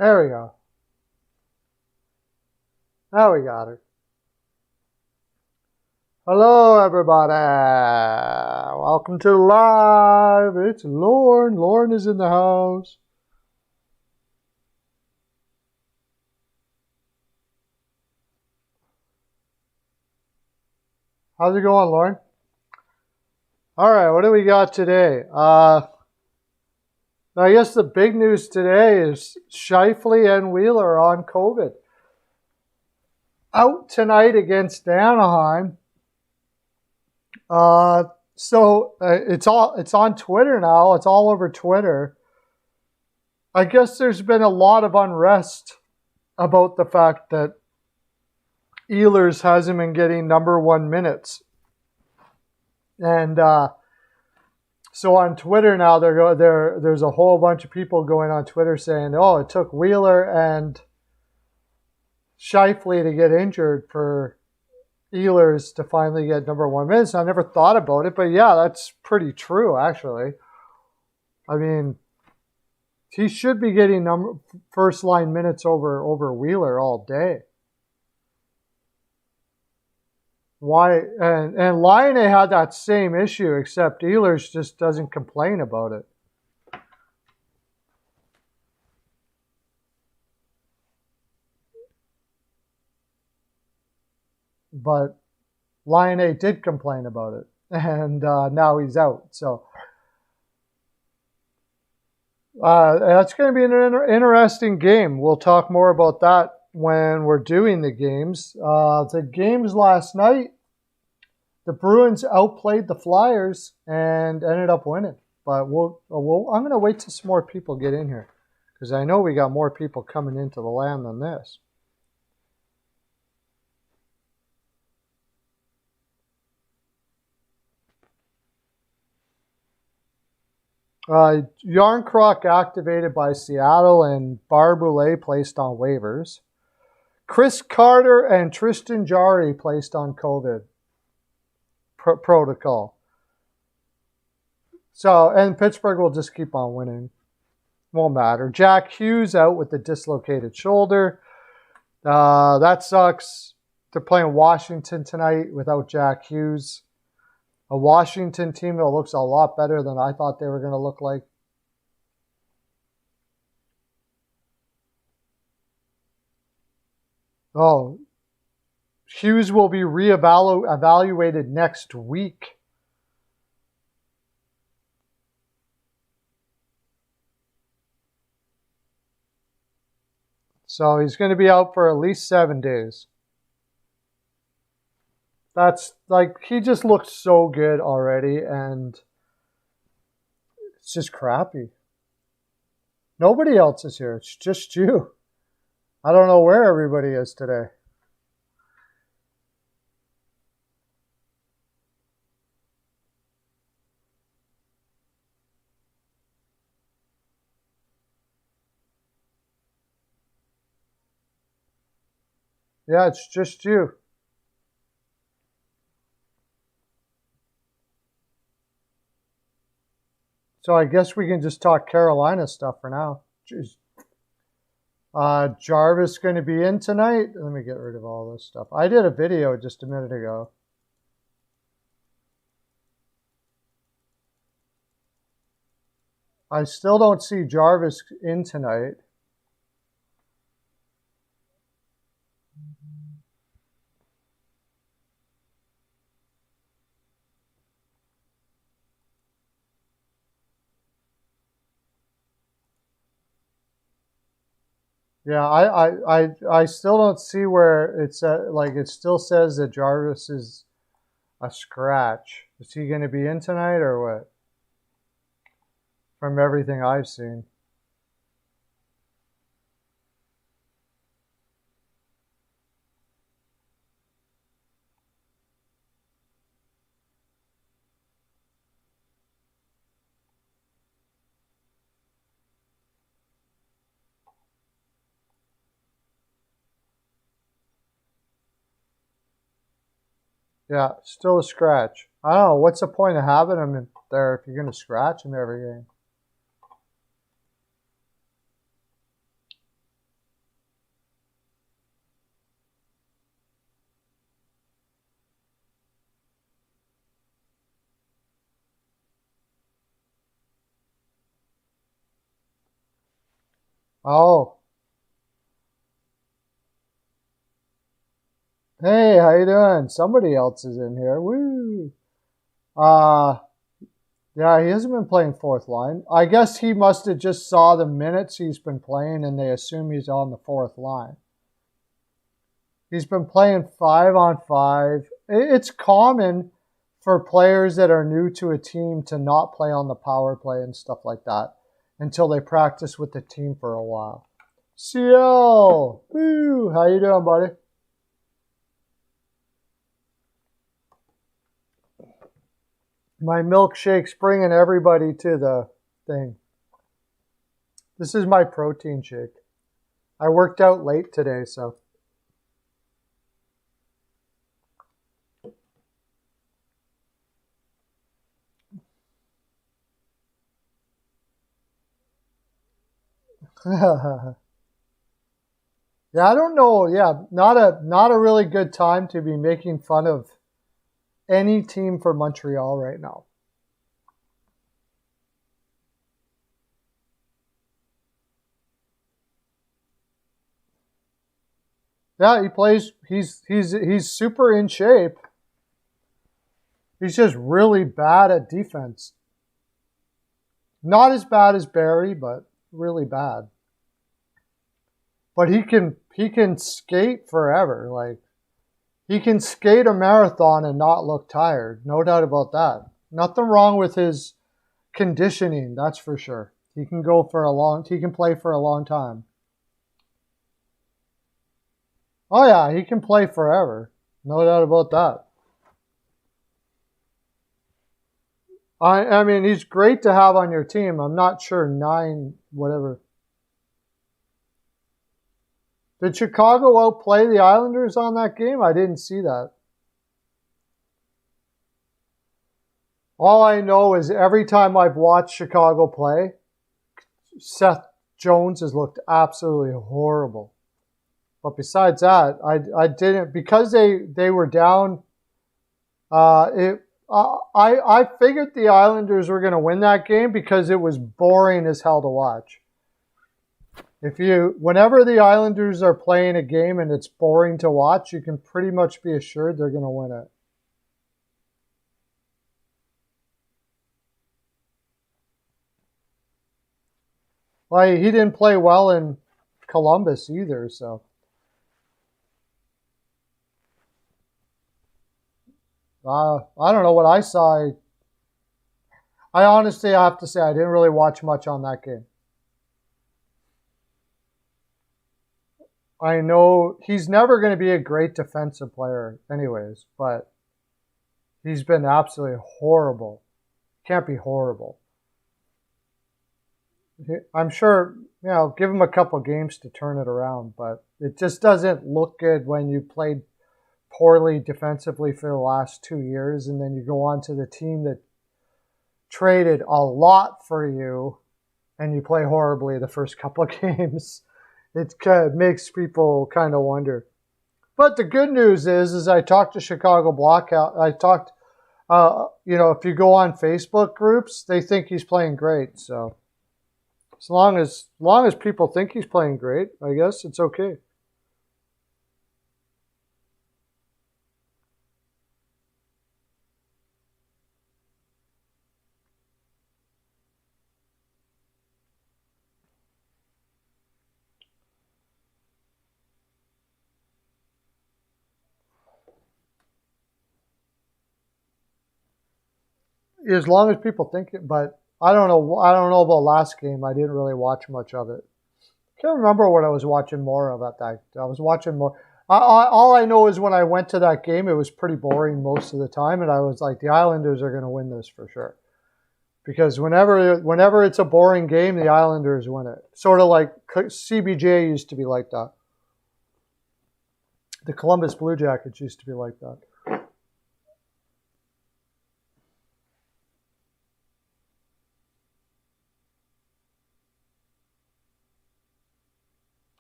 There we go. Now we got her. Hello, everybody. Welcome to live. It's Lauren. Lauren is in the house. How's it going, Lauren? All right, what do we got today? I guess the big news today is Scheifele and Wheeler on COVID. Out tonight against Anaheim. It's on Twitter now. It's all over Twitter. I guess there's been a lot of unrest about the fact that Ehlers hasn't been getting number one minutes. And so on Twitter now, there's a whole bunch of people going on Twitter saying, oh, it took Wheeler and Scheifele to get injured for Ehlers to finally get number one minutes. I never thought about it, but yeah, that's pretty true, actually. I mean, he should be getting first line minutes over Wheeler all day. Why? And Laine had that same issue, except Ehlers just doesn't complain about it. But Laine did complain about it, and now he's out. So that's going to be an interesting game. We'll talk more about that when we're doing the games. The games last night, the Bruins outplayed the Flyers and ended up winning. But I'm going to wait till some more people get in here, because I know we got more people coming into the land than this. Yarncroc activated by Seattle and Barboulay placed on waivers. Chris Carter and Tristan Jarry placed on COVID protocol. So, and Pittsburgh will just keep on winning. Won't matter. Jack Hughes out with the dislocated shoulder. That sucks. They're playing Washington tonight without Jack Hughes. A Washington team that looks a lot better than I thought they were going to look like. Oh, Hughes will be evaluated next week. So he's going to be out for at least 7 days. That's like, he just looks so good already, and it's just crappy. Nobody else is here. It's just you. I don't know where everybody is today. Yeah, it's just you. So I guess we can just talk Carolina stuff for now. Jeez. Jarvis going to be in tonight. Let me get rid of all this stuff. I did a video just a minute ago. I still don't see Jarvis in tonight. Yeah, I still don't see where it's like it still says that Jarvis is a scratch. Is he going to be in tonight or what? From everything I've seen. Yeah, still a scratch. I don't know. What's the point of having him in there if you're going to scratch him every game? Oh. Hey, how you doing? Somebody else is in here. Woo. Uh, yeah, he hasn't been playing fourth line. I guess he must have just saw the minutes he's been playing and they assume he's on the fourth line. He's been playing 5-on-5. It's common for players that are new to a team to not play on the power play and stuff like that until they practice with the team for a while. CL, woo, how you doing, buddy? My milkshake's bringing everybody to the thing. This is my protein shake. I worked out late today, so. Yeah, I don't know. Yeah, not a really good time to be making fun of any team for Montreal right now. Yeah, he plays. He's super in shape. He's just really bad at defense. Not as bad as Barry, but really bad. But he can skate forever. Like he can skate a marathon and not look tired. No doubt about that. Nothing wrong with his conditioning, that's for sure. He can play for a long time. Oh yeah, he can play forever. No doubt about that. I mean, he's great to have on your team. I'm not sure 9 whatever. Did Chicago outplay the Islanders on that game? I didn't see that. All I know is every time I've watched Chicago play, Seth Jones has looked absolutely horrible. But besides that, I didn't, because they were down. I figured the Islanders were going to win that game because it was boring as hell to watch. Whenever the Islanders are playing a game and it's boring to watch, you can pretty much be assured they're going to win it. Well, he didn't play well in Columbus either, so. I don't know what I saw. I honestly have to say I didn't really watch much on that game. I know he's never going to be a great defensive player anyways, but he's been absolutely horrible. Can't be horrible. I'm sure, give him a couple games to turn it around, but it just doesn't look good when you played poorly defensively for the last 2 years and then you go on to the team that traded a lot for you and you play horribly the first couple of games. It makes people kind of wonder. But the good news is I talked to Chicago Blackout. I talked, if you go on Facebook groups, they think he's playing great. So as long as people think he's playing great, I guess it's okay. As long as people think it, but I don't know. I don't know about last game. I didn't really watch much of it. Can't remember what I was watching more of at that. I was watching more. All I know is when I went to that game, it was pretty boring most of the time, and I was like, the Islanders are going to win this for sure. Because whenever it's a boring game, the Islanders win it. Sort of like CBJ used to be like that. The Columbus Blue Jackets used to be like that.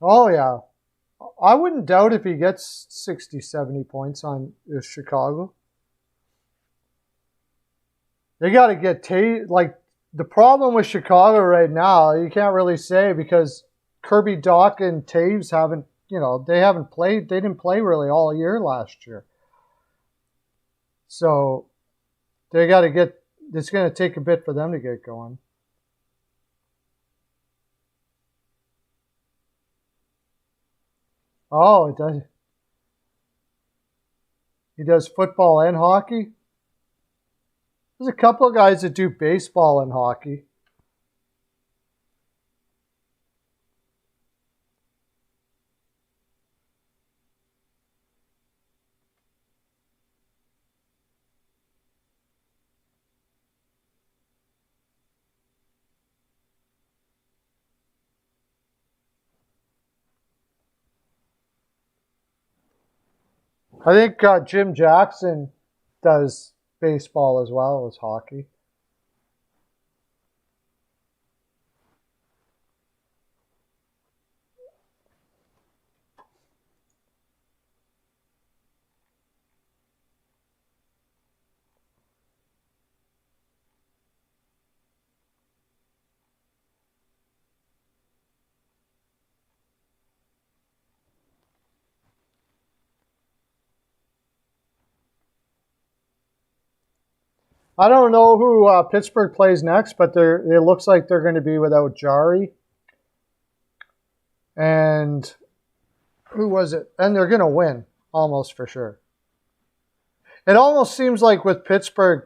Oh, yeah. I wouldn't doubt if he gets 60, 70 points on Chicago. They got to get the problem with Chicago right now, you can't really say because Kirby Dach and Taves haven't, they haven't played. They didn't play really all year last year. So they got to get, it's going to take a bit for them to get going. Oh, it does. He does football and hockey. There's a couple of guys that do baseball and hockey. I think Jim Jackson does baseball as well as hockey. I don't know who Pittsburgh plays next, but it looks like they're going to be without Jari. And who was it? And they're going to win, almost for sure. It almost seems like with Pittsburgh,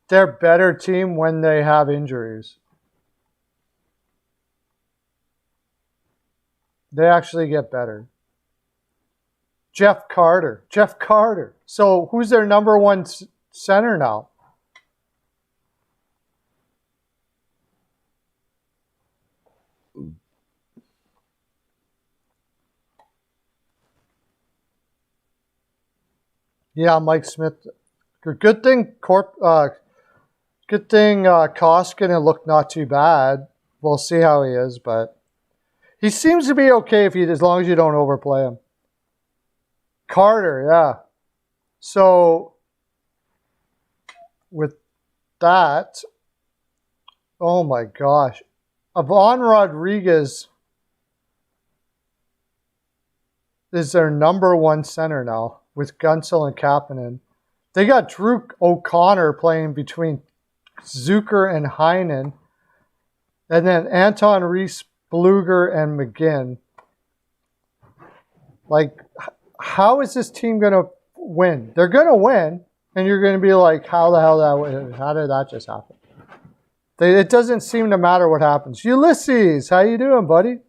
they're a better team when they have injuries. They actually get better. Jeff Carter. So who's their number one center now? Yeah, Mike Smith. Good thing Koskinen looked not too bad. We'll see how he is, but he seems to be okay as long as you don't overplay him. Carter, yeah. So with that, oh my gosh, Ivan Rodriguez is their number one center now, with Gunsel and Kapanen. They got Drew O'Connor playing between Zucker and Heinen. And then Anton Reese, Bluger, and McGinn. Like, how is this team going to win? They're going to win, and you're going to be like, how did that just happen? It doesn't seem to matter what happens. Ulysses, how you doing, buddy?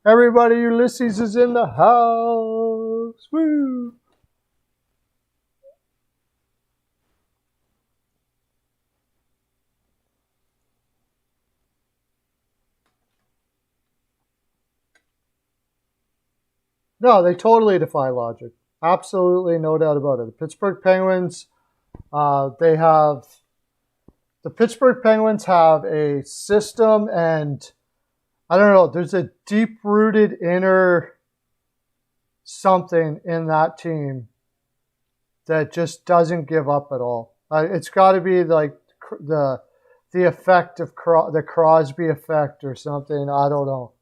Everybody, Ulysses is in the house. Woo! No, they totally defy logic. Absolutely no doubt about it. The Pittsburgh Penguins have a system, and I don't know, there's a deep-rooted inner something in that team that just doesn't give up at all. It's got to be like the effect of the Crosby effect or something. I don't know.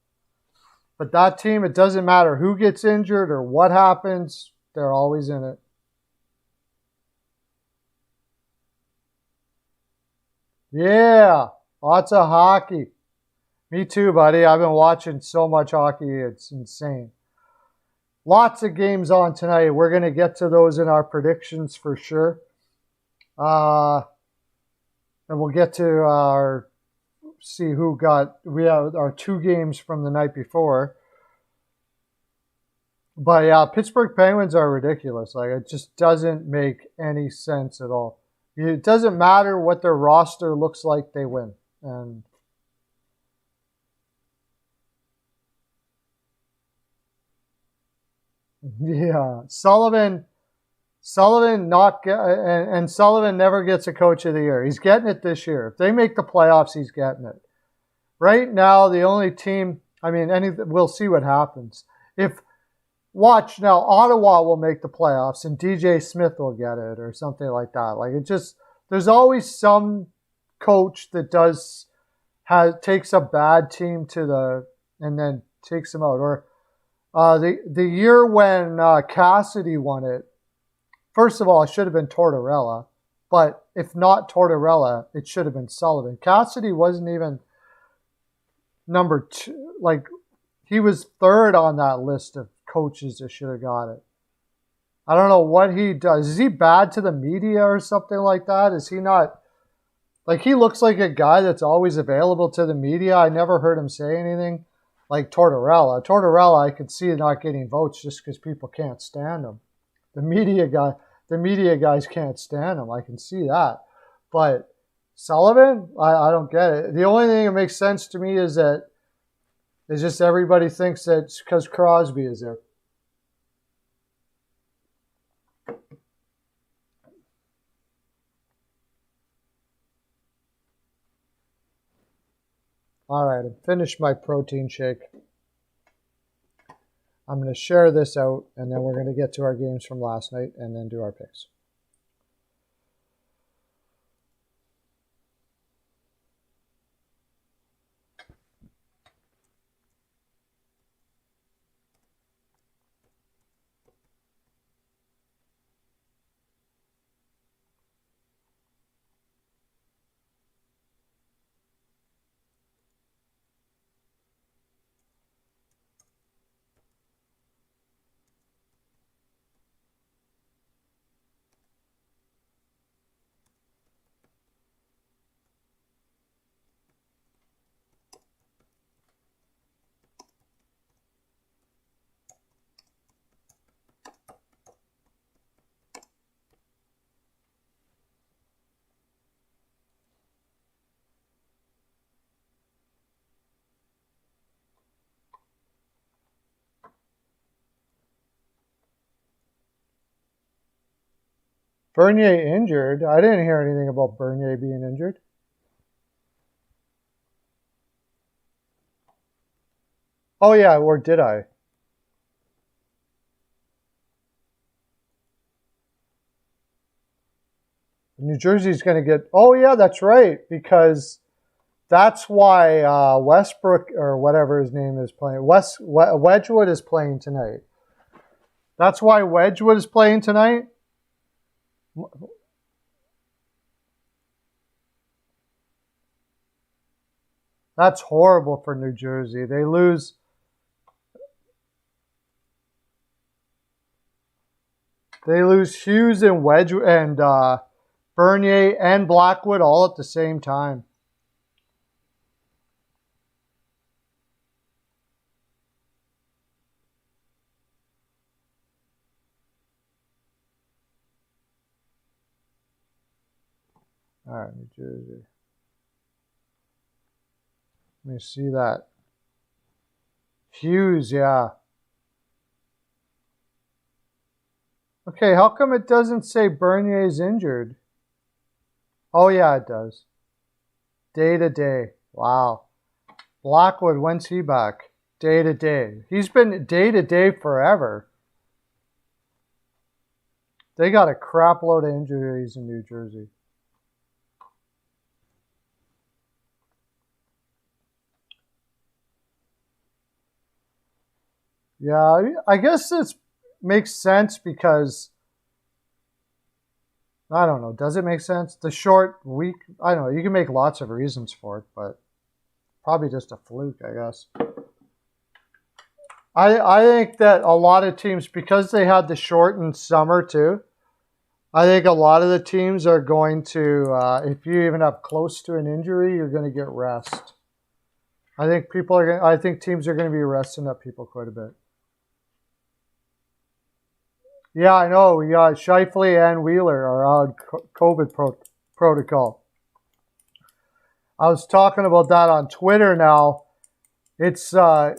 But that team, it doesn't matter who gets injured or what happens, they're always in it. Yeah, lots of hockey. Me too, buddy. I've been watching so much hockey, it's insane. Lots of games on tonight. We're going to get to those in our predictions for sure. And we'll get to we have our two games from the night before. But yeah, Pittsburgh Penguins are ridiculous. Like, it just doesn't make any sense at all. It doesn't matter what their roster looks like, they win. And yeah, Sullivan Sullivan never gets a coach of the year. He's getting it this year. If they make the playoffs, he's getting it. Right now, the only team, we'll see what happens. Watch now, Ottawa will make the playoffs and DJ Smith will get it or something like that. Like, there's always some coach that takes a bad team and then takes them out. Or the year when Cassidy won it, first of all, it should have been Tortorella. But if not Tortorella, it should have been Sullivan. Cassidy wasn't even number 2. Like, he was 3rd on that list of coaches that should have got it. I don't know what he does. Is he bad to the media or something like that? Is he not? Like, he looks like a guy that's always available to the media. I never heard him say anything like Tortorella. Tortorella, I could see not getting votes just because people can't stand him. The media guys can't stand him. I can see that. But Sullivan, I don't get it. The only thing that makes sense to me is that it's just everybody thinks that it's because Crosby is there. All right, I've finished my protein shake. I'm going to share this out, and then we're going to get to our games from last night and then do our picks. Bernier injured? I didn't hear anything about Bernier being injured. Oh, yeah, or did I? New Jersey's going to get... Oh, yeah, that's right, because that's why Westbrook, or whatever his name is, playing. Wedgwood is playing tonight. That's why Wedgwood is playing tonight? That's horrible for New Jersey. They lose... They lose Hughes and Wedgwood and Bernier and Blackwood all at the same time. All right, New Jersey. Let me see that. Hughes, yeah. Okay, how come it doesn't say Bernier's injured? Oh, yeah, it does. Day to day. Wow. Blackwood, when's he back? Day to day. He's been day to day forever. They got a crap load of injuries in New Jersey. Yeah, I guess this makes sense because, I don't know, does it make sense? The short week, I don't know, you can make lots of reasons for it, but probably just a fluke, I guess. I think that a lot of teams, because they had the shortened summer too, I think a lot of the teams are going to, if you even have close to an injury, you're going to get rest. I think teams are going to be resting up people quite a bit. Yeah, I know. Scheifele and Wheeler are on COVID protocol. I was talking about that on Twitter now. It's Ehlers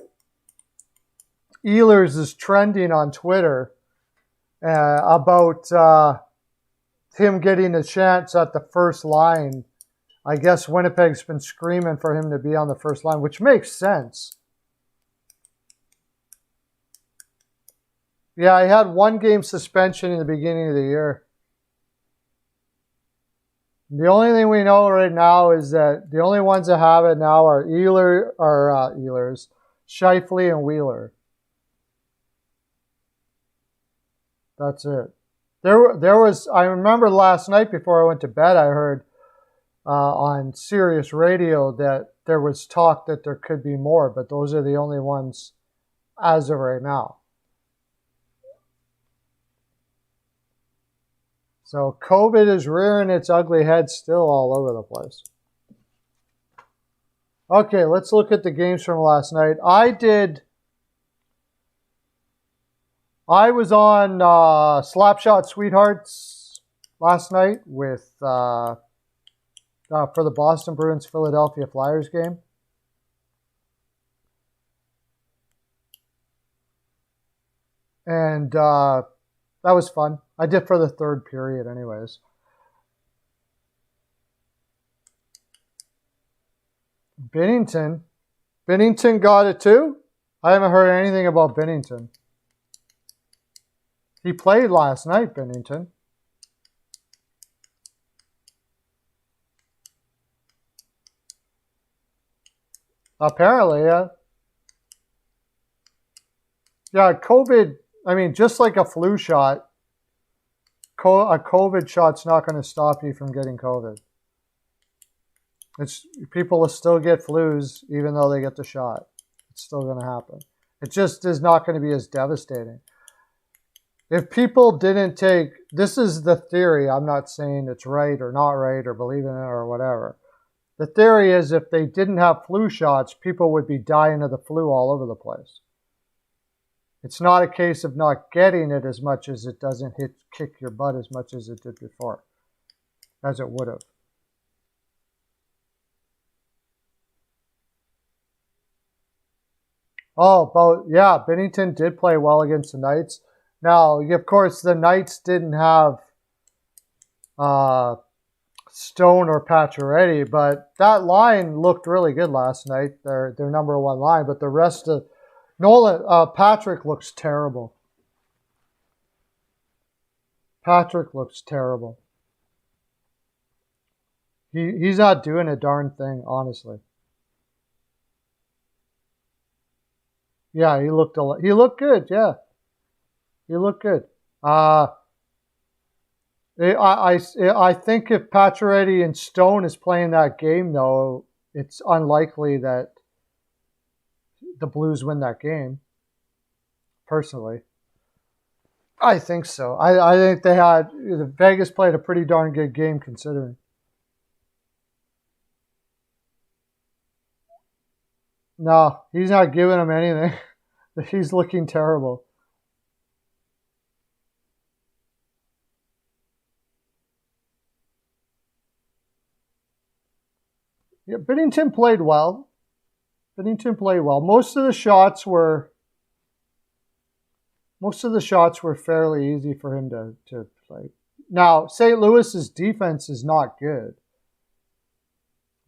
is trending on Twitter about him getting a chance at the first line. I guess Winnipeg's been screaming for him to be on the first line, which makes sense. Yeah, he had 1 game suspension in the beginning of the year. The only thing we know right now is that the only ones that have it now are Ehlers, Scheifele, and Wheeler. That's it. There was. I remember last night before I went to bed, I heard on Sirius Radio that there was talk that there could be more, but those are the only ones as of right now. So COVID is rearing its ugly head still all over the place. Okay, let's look at the games from last night. I was on Slapshot Sweethearts last night with for the Boston Bruins Philadelphia Flyers game. And that was fun. I did for the third period anyways. Binnington got it too? I haven't heard anything about Binnington. He played last night, Binnington. Apparently, yeah. Yeah, COVID, I mean, just like a flu shot, a COVID shot's not going to stop you from getting COVID. People will still get flus even though they get the shot. It's still going to happen. It just is not going to be as devastating. If people didn't take, this is the theory, I'm not saying it's right or not right or believe in it or whatever. The theory is if they didn't have flu shots, people would be dying of the flu all over the place. It's not a case of not getting it as much as it doesn't kick your butt as much as it did before, as it would have. Oh, yeah, Binnington did play well against the Knights. Now, of course, the Knights didn't have Stone or Pacioretty, but that line looked really good last night. Their number one line, but the rest of Patrick looks terrible. Patrick looks terrible. He's not doing a darn thing, honestly. Yeah, he looked good. Yeah, he looked good. I think if Pacioretty and Stone is playing that game, though, it's unlikely that the Blues win that game. Personally, I think so. I think Vegas played a pretty darn good game considering. No, he's not giving him anything. He's looking terrible. Yeah, Binnington played well. Most of the shots were fairly easy for him to play. Now, St. Louis's defense is not good.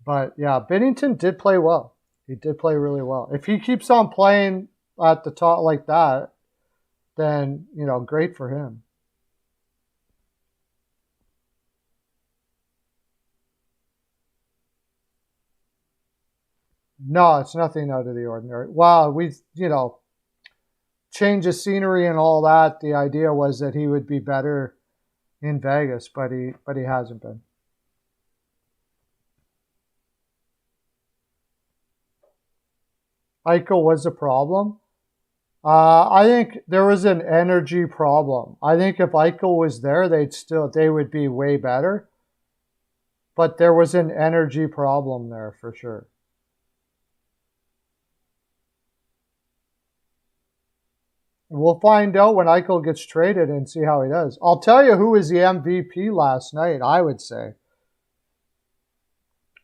But yeah, Binnington did play well. He did play really well. If he keeps on playing at the top like that, then, great for him. No, it's nothing out of the ordinary. Wow, we change the scenery and all that. The idea was that he would be better in Vegas, but he hasn't been. Eichel was a problem. I think there was an energy problem. I think if Eichel was there, they would be way better. But there was an energy problem there for sure. We'll find out when Eichel gets traded and see how he does. I'll tell you who was the MVP last night, I would say.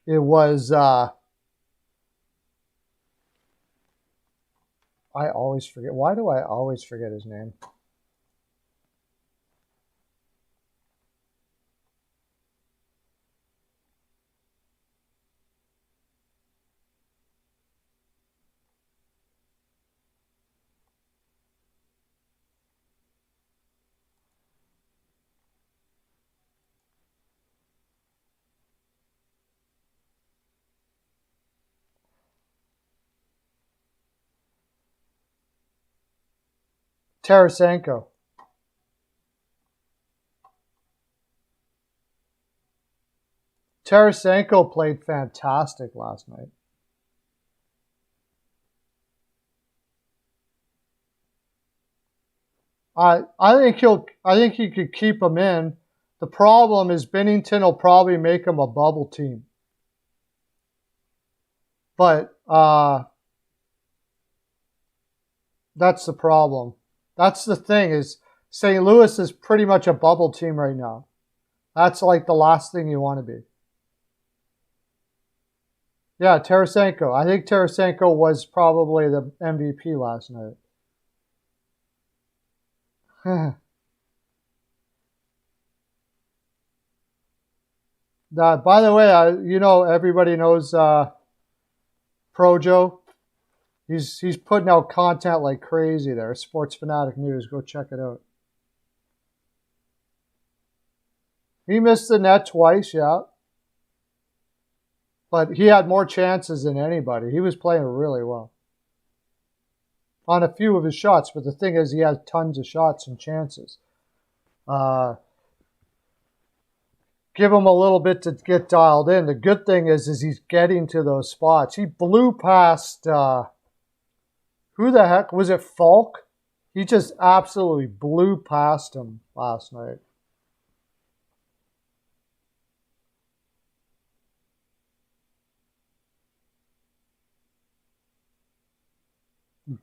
It was, I always forget. Why do I always forget his name? Tarasenko. Tarasenko played fantastic last night. I think you could keep him in. The problem is Binnington will probably make him a bubble team. But that's the problem. That's the thing is St. Louis is pretty much a bubble team right now. That's like the last thing you want to be. Yeah, Tarasenko. I think Tarasenko was probably the MVP last night. By the way, everybody knows Projo. He's putting out content like crazy there. Sports Fanatic News. Go check it out. He missed the net twice, yeah. But he had more chances than anybody. He was playing really well on a few of his shots. But the thing is, he has tons of shots and chances. Give him a little bit to get dialed in. The good thing is he's getting to those spots. He blew past, who the heck? Was it Falk? He just absolutely blew past him last night.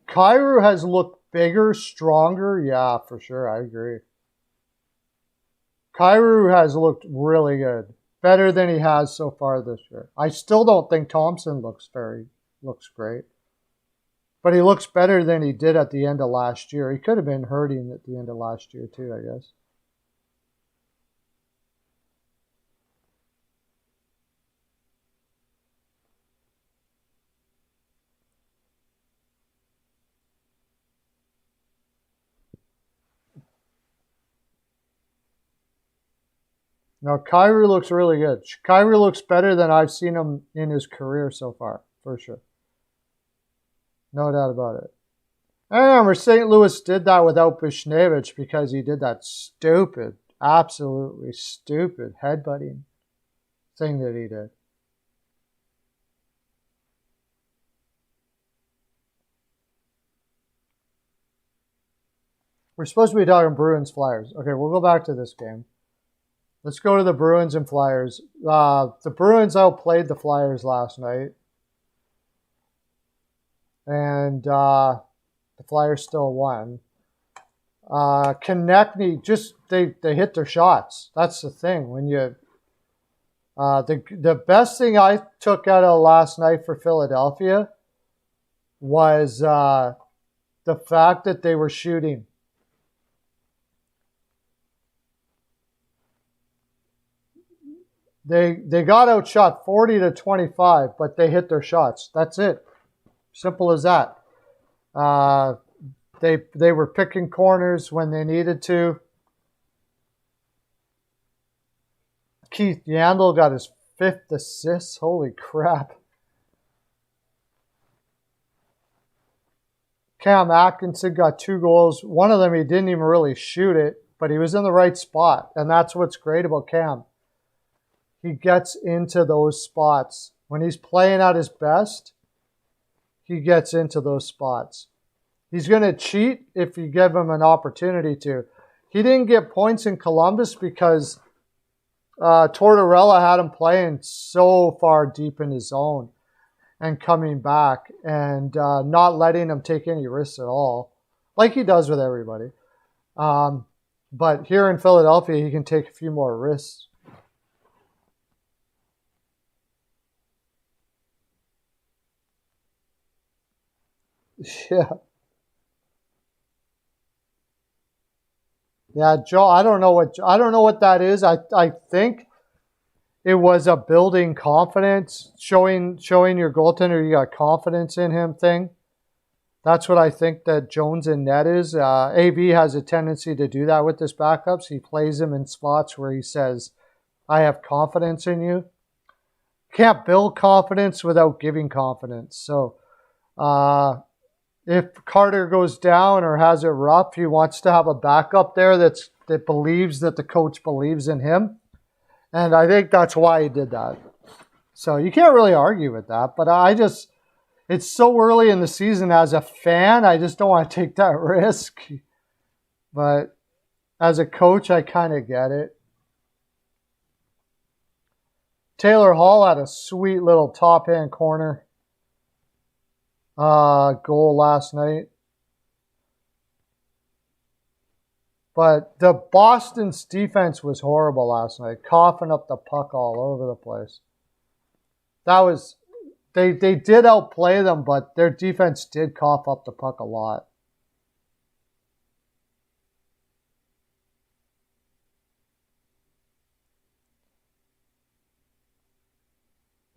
Kyrou has looked bigger, stronger. Yeah, for sure. I agree. Kyrou has looked really good. Better than he has so far this year. I still don't think Thompson looks great. But he looks better than he did at the end of last year. He could have been hurting at the end of last year too, I guess. No, Kyrou looks really good. Kyrou looks better than I've seen him in his career so far, for sure. No doubt about it. I remember St. Louis did that without Buchnevich because he did that stupid, absolutely stupid headbutting thing that he did. We're supposed to be talking Bruins Flyers. Okay, we'll go back to this game. Let's go to the Bruins and Flyers. The Bruins outplayed the Flyers last night. And the Flyers still won. Konechny, they hit their shots. That's the thing. When you the best thing I took out of last night for Philadelphia was the fact that they were shooting. They got outshot 40-25, but they hit their shots. That's it. Simple as that. They were picking corners when they needed to. Keith Yandel got his 5th assist. Holy crap. Cam Atkinson got 2 goals. One of them, he didn't even really shoot it, but he was in the right spot. And that's what's great about Cam. He gets into those spots. When he's playing at his best, he gets into those spots. He's going to cheat if you give him an opportunity to. He didn't get points in Columbus because Tortorella had him playing so far deep in his zone and coming back and not letting him take any risks at all, like he does with everybody. But here in Philadelphia, he can take a few more risks. Yeah. Yeah, Joe, I don't know what that is. I think it was a building confidence, showing your goaltender you got confidence in him thing. That's what I think that Jones in net is. AB has a tendency to do that with his backups. He plays him in spots where he says, I have confidence in you. Can't build confidence without giving confidence. So if Carter goes down or has it rough, he wants to have a backup there that believes that the coach believes in him. And I think that's why he did that. So you can't really argue with that. But it's so early in the season as a fan, I just don't want to take that risk. But as a coach, I kind of get it. Taylor Hall had a sweet little top-hand corner goal last night. But the Boston's defense was horrible last night, coughing up the puck all over the place. They did outplay them, but their defense did cough up the puck a lot.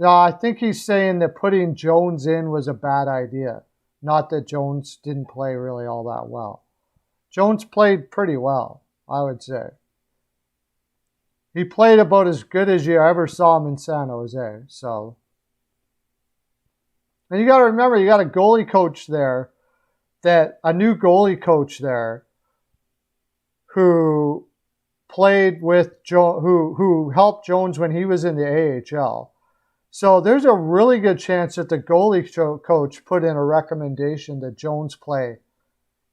No, I think he's saying that putting Jones in was a bad idea. Not that Jones didn't play really all that well. Jones played pretty well, I would say. He played about as good as you ever saw him in San Jose. So, and you got to remember, you got a goalie coach there, a new goalie coach there, who played with who helped Jones when he was in the AHL. So there's a really good chance that the goalie coach put in a recommendation that Jones play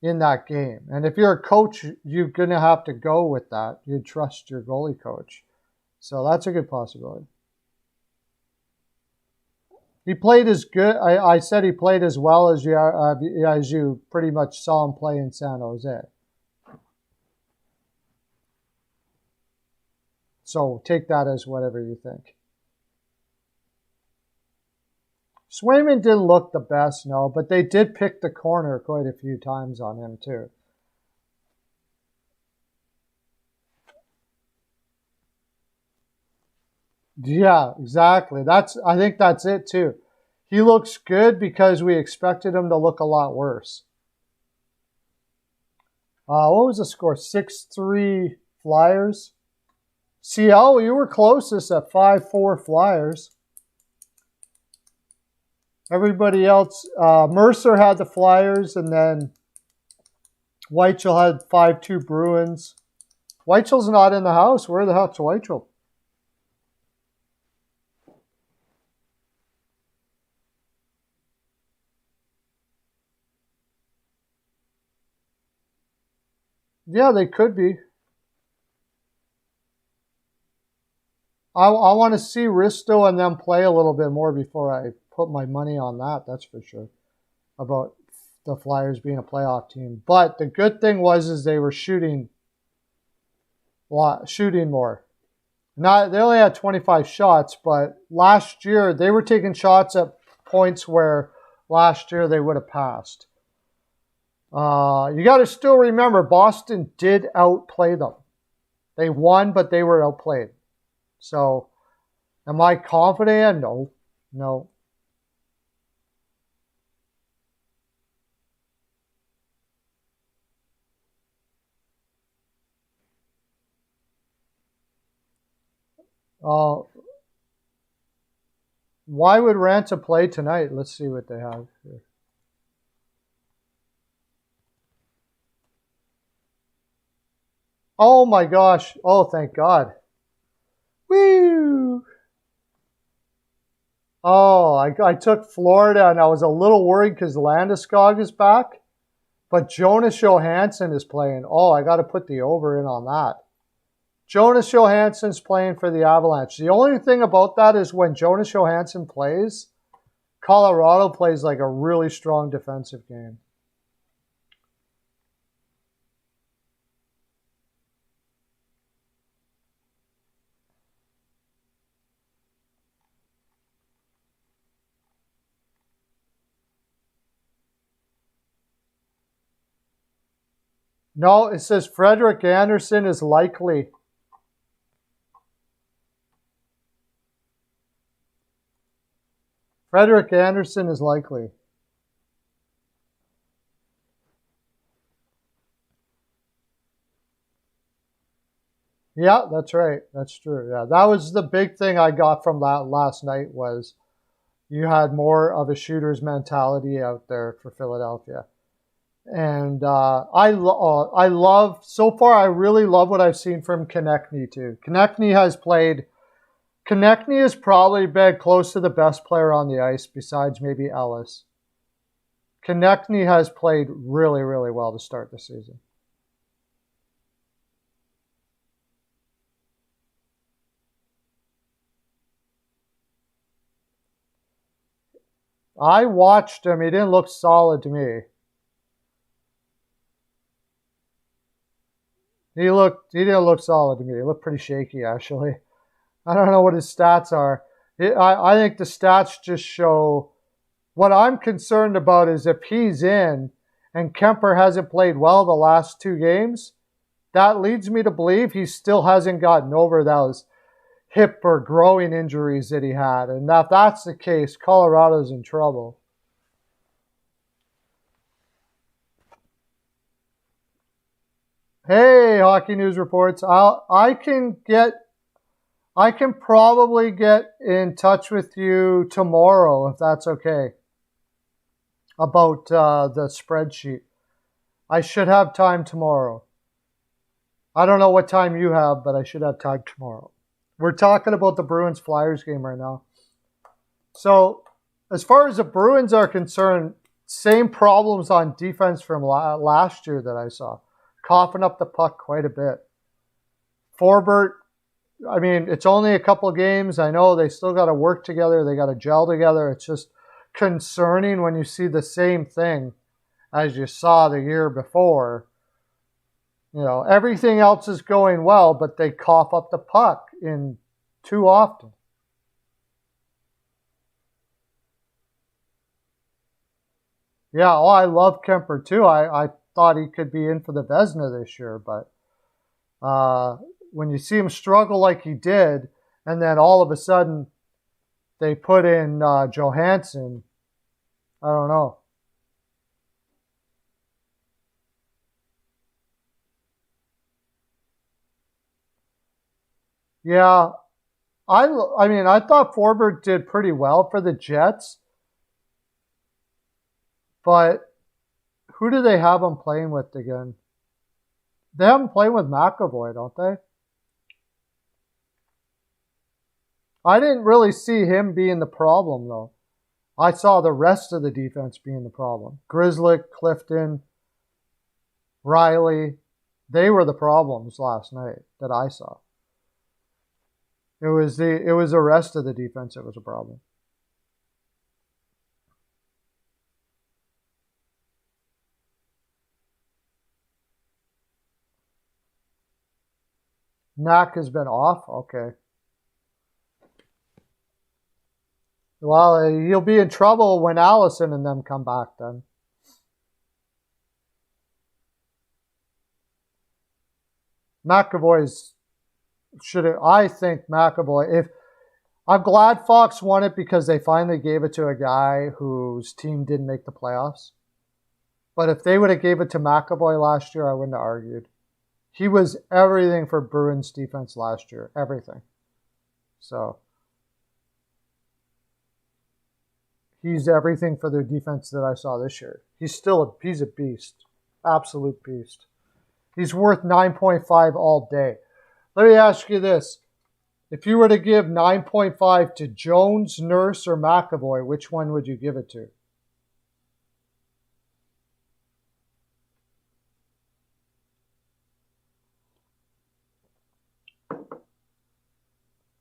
in that game. And if you're a coach, you're going to have to go with that. You trust your goalie coach. So that's a good possibility. He played as good. I said he played as well as you pretty much saw him play in San Jose. So take that as whatever you think. Swayman didn't look the best, no, but they did pick the corner quite a few times on him, too. Yeah, exactly. I think that's it, too. He looks good because we expected him to look a lot worse. What was the score? 6-3 Flyers. Seattle, you were closest at 5-4 Flyers. Everybody else, Mercer had the Flyers, and then Weichel had 5-2 Bruins. Weichel's not in the house. Where the heck's Weichel? Yeah, they could be. I want to see Risto and them play a little bit more before I put my money on that, that's for sure, about the Flyers being a playoff team. But the good thing was they were shooting more. They only had 25 shots, but last year they were taking shots at points where last year they would have passed. You got to still remember, Boston did outplay them. They won, but they were outplayed. So, am I confident? No. Why would Ransom play tonight? Let's see what they have here. Oh my gosh. Oh, thank God. Woo! Oh, I took Florida and I was a little worried because Landeskog is back. But Jonas Johansson is playing. Oh, I got to put the over in on that. Jonas Johansson's playing for the Avalanche. The only thing about that is when Jonas Johansson plays, Colorado plays like a really strong defensive game. No, it says Frederik Andersen is likely. Frederik Andersen is likely. Yeah, that's right. That's true. Yeah, that was the big thing I got from that last night was, you had more of a shooter's mentality out there for Philadelphia. And I love, so far, I really love what I've seen from Konechny too. Konechny has probably been close to the best player on the ice besides maybe Ellis. Konechny has played really, really well to start the season. I watched him. He didn't look solid to me. He didn't look solid to me. He looked pretty shaky, actually. I don't know what his stats are. I think the stats just show. What I'm concerned about is if he's in and Kemper hasn't played well the last 2 games, that leads me to believe he still hasn't gotten over those hip or growing injuries that he had. And if that's the case, Colorado's in trouble. Hey, Hockey News Reports. I can probably get in touch with you tomorrow if that's okay about the spreadsheet. I should have time tomorrow. I don't know what time you have, but I should have time tomorrow. We're talking about the Bruins-Flyers game right now. So, as far as the Bruins are concerned, same problems on defense from last year that I saw. Coughing up the puck quite a bit. Forbort, I mean, it's only a couple of games. I know they still got to work together. They got to gel together. It's just concerning when you see the same thing as you saw the year before. You know, everything else is going well, but they cough up the puck in too often. Yeah, I love Kemper too. I thought he could be in for the Vezina this year, but when you see him struggle like he did, and then all of a sudden they put in Johansson, I don't know. Yeah, I mean, I thought Forbort did pretty well for the Jets, but who do they have him playing with again? They have him playing with McAvoy, don't they? I didn't really see him being the problem, though. I saw the rest of the defense being the problem. Grzelcyk, Clifton, Riley, they were the problems last night that I saw. It was the rest of the defense that was a problem. Knack has been off? Okay. Well, you'll be in trouble when Allison and them come back then. I think McAvoy, I'm glad Fox won it because they finally gave it to a guy whose team didn't make the playoffs. But if they would have gave it to McAvoy last year, I wouldn't have argued. He was everything for Bruins defense last year. Everything. So he's everything for their defense that I saw this year. He's a beast. Absolute beast. He's worth 9.5 all day. Let me ask you this. If you were to give 9.5 to Jones, Nurse, or McAvoy, which one would you give it to?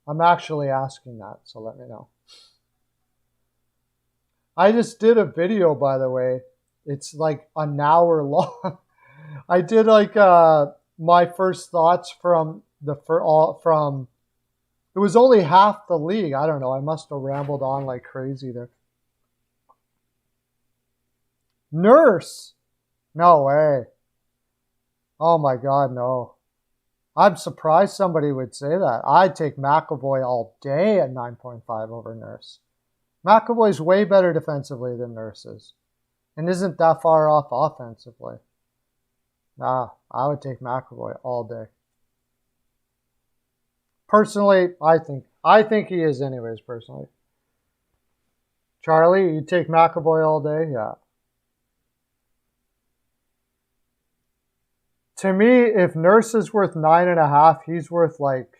I'm actually asking that, so let me know. I just did a video, by the way. It's like an hour long. I did like my first thoughts from it was only half the league. I don't know. I must have rambled on like crazy there. Nurse. No way. Oh my God, no. I'm surprised somebody would say that. I'd take McAvoy all day at 9.5 over Nurse. McAvoy's way better defensively than Nurse is. And isn't that far off offensively. Nah, I would take McAvoy all day. Personally, I think he is anyways, personally. Charlie, you take McAvoy all day? Yeah. To me, if Nurse is worth 9.5, he's worth like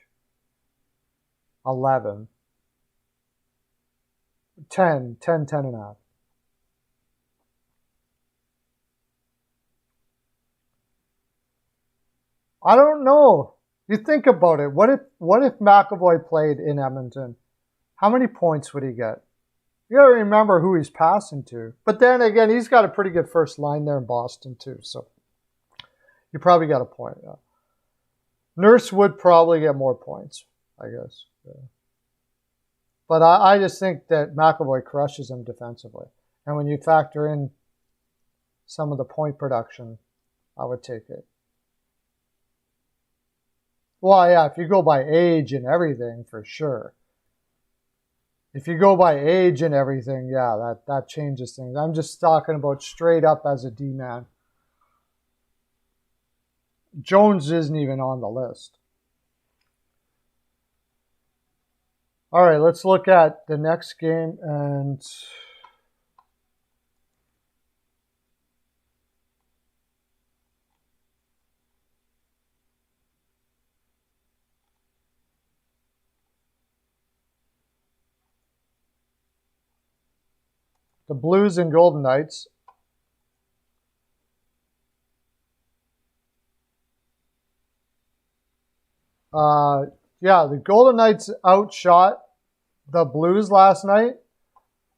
11. 10, 10.5. I don't know. You think about it. What if McAvoy played in Edmonton? How many points would he get? You got to remember who he's passing to. But then again, he's got a pretty good first line there in Boston too. So you probably got a point. Yeah. Nurse would probably get more points, I guess. Yeah. But I just think that McAvoy crushes him defensively. And when you factor in some of the point production, I would take it. Well, yeah, if you go by age and everything, for sure. If you go by age and everything, yeah, that changes things. I'm just talking about straight up as a D-man. Jones isn't even on the list. All right, let's look at the next game. And the Blues and Golden Knights. Yeah, the Golden Knights outshot the Blues last night.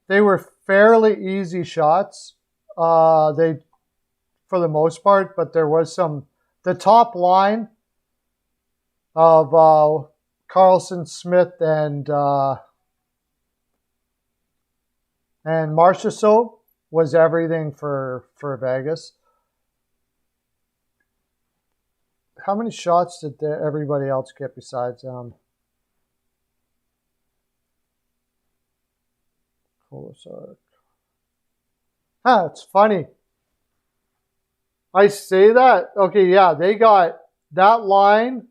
They were fairly easy shots. They, for the most part, but there was the top line of Carlson, Smith, and Marchessault was everything for Vegas. How many shots did everybody else get besides Kolasar? It's funny. I say that. Okay, yeah, they got that line.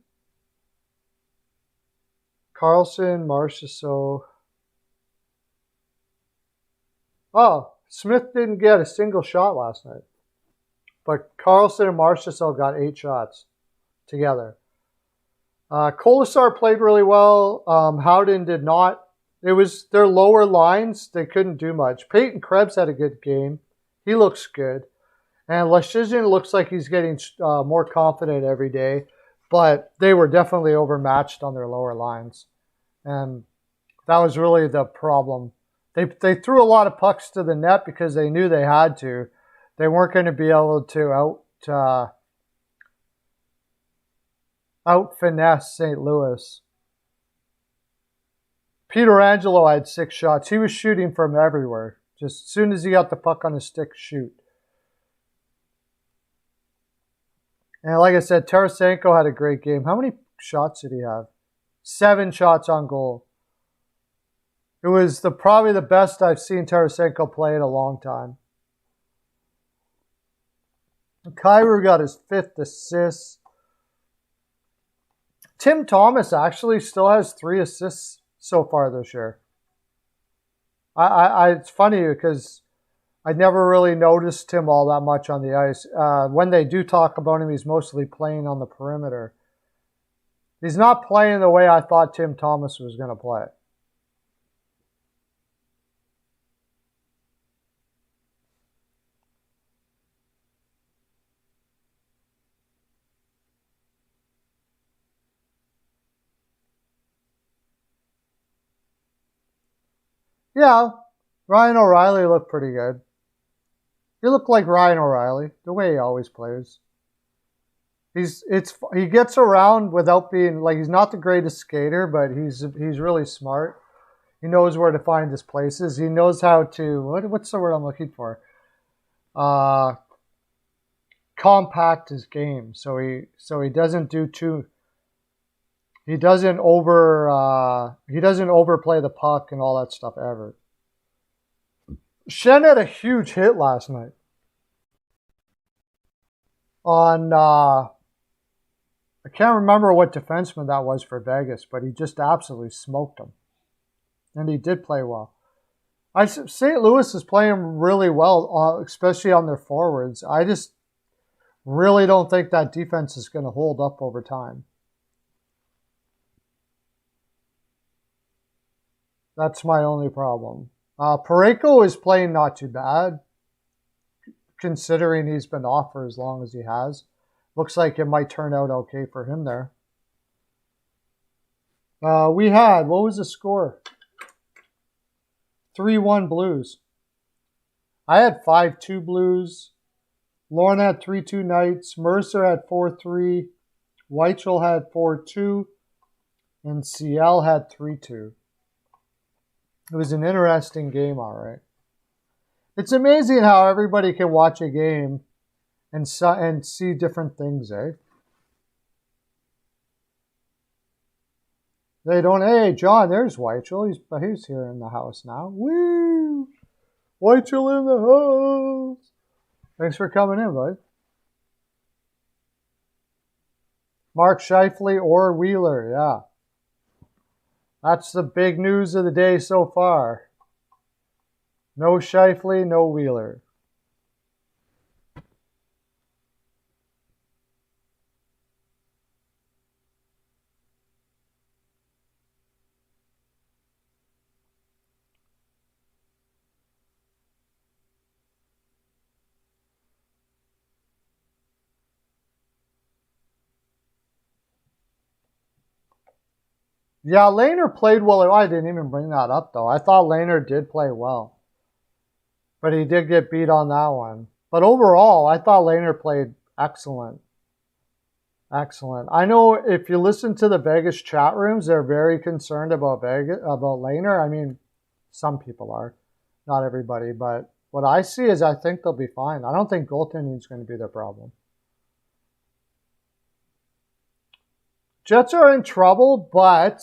Carlson, Marchessault. Oh, Smith didn't get a single shot last night. But Carlson and Marchessault got 8 shots together. Kolasar played really well. Howden did not. It was their lower lines. They couldn't do much. Peyton Krebs had a good game. He looks good. And Leschyshyn looks like he's getting more confident every day. But they were definitely overmatched on their lower lines. And that was really the problem. They threw a lot of pucks to the net because they knew they had to. They weren't going to be able to out finesse St. Louis. Pietrangelo had 6 shots. He was shooting from everywhere. Just as soon as he got the puck on his stick, shoot. And like I said, Tarasenko had a great game. How many shots did he have? 7 shots on goal. It was probably the best I've seen Tarasenko play in a long time. Kyrou got his 5th assist. Tim Thomas actually still has 3 assists so far this year. It's funny because I never really noticed him all that much on the ice. When they do talk about him, he's mostly playing on the perimeter. He's not playing the way I thought Tim Thomas was going to play. Yeah, Ryan O'Reilly looked pretty good. He looked like Ryan O'Reilly, the way he always plays. He gets around without being like he's not the greatest skater, but he's really smart. He knows where to find his places. He knows how to what's the word I'm looking for? Compact his game, so he doesn't do too. He doesn't overplay the puck and all that stuff ever. Shen had a huge hit last night on I can't remember what defenseman that was for Vegas, but he just absolutely smoked him. And he did play well. St. Louis is playing really well, especially on their forwards. I just really don't think that defense is going to hold up over time. That's my only problem. Parayko is playing not too bad, considering he's been off for as long as he has. Looks like it might turn out okay for him there. We had, what was the score? 3-1 Blues. I had 5-2 Blues. Lauren had 3-2 Knights. Mercer had 4-3. Weichel had 4-2. And CL had 3-2. It was an interesting game, all right. It's amazing how everybody can watch a game and see different things, eh? They don't, hey, John, there's Weichel. He's here in the house now. Woo! Weichel in the house. Thanks for coming in, bud. Mark Scheifele or Wheeler, yeah. That's the big news of the day so far. No Scheifele, no Wheeler. Yeah, Lehner played well. I didn't even bring that up, though. I thought Lehner did play well. But he did get beat on that one. But overall, I thought Lehner played excellent. Excellent. I know if you listen to the Vegas chat rooms, they're very concerned about Lehner. I mean, some people are. Not everybody. But what I see is I think they'll be fine. I don't think goaltending is going to be their problem. Jets are in trouble, but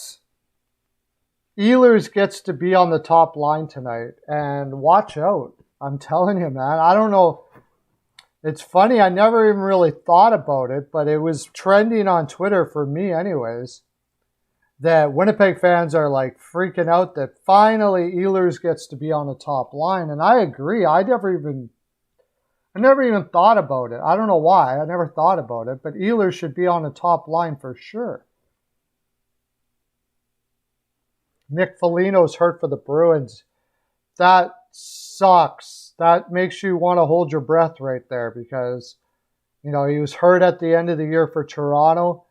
Ehlers gets to be on the top line tonight. And watch out. I'm telling you, man. I don't know. It's funny. I never even really thought about it, but it was trending on Twitter for me anyways, that Winnipeg fans are like freaking out that finally Ehlers gets to be on the top line. And I agree. I never even thought about it. I don't know why. I never thought about it. But Ehlers should be on the top line for sure. Nick Foligno's hurt for the Bruins. That sucks. That makes you want to hold your breath right there because, you know, he was hurt at the end of the year for Toronto.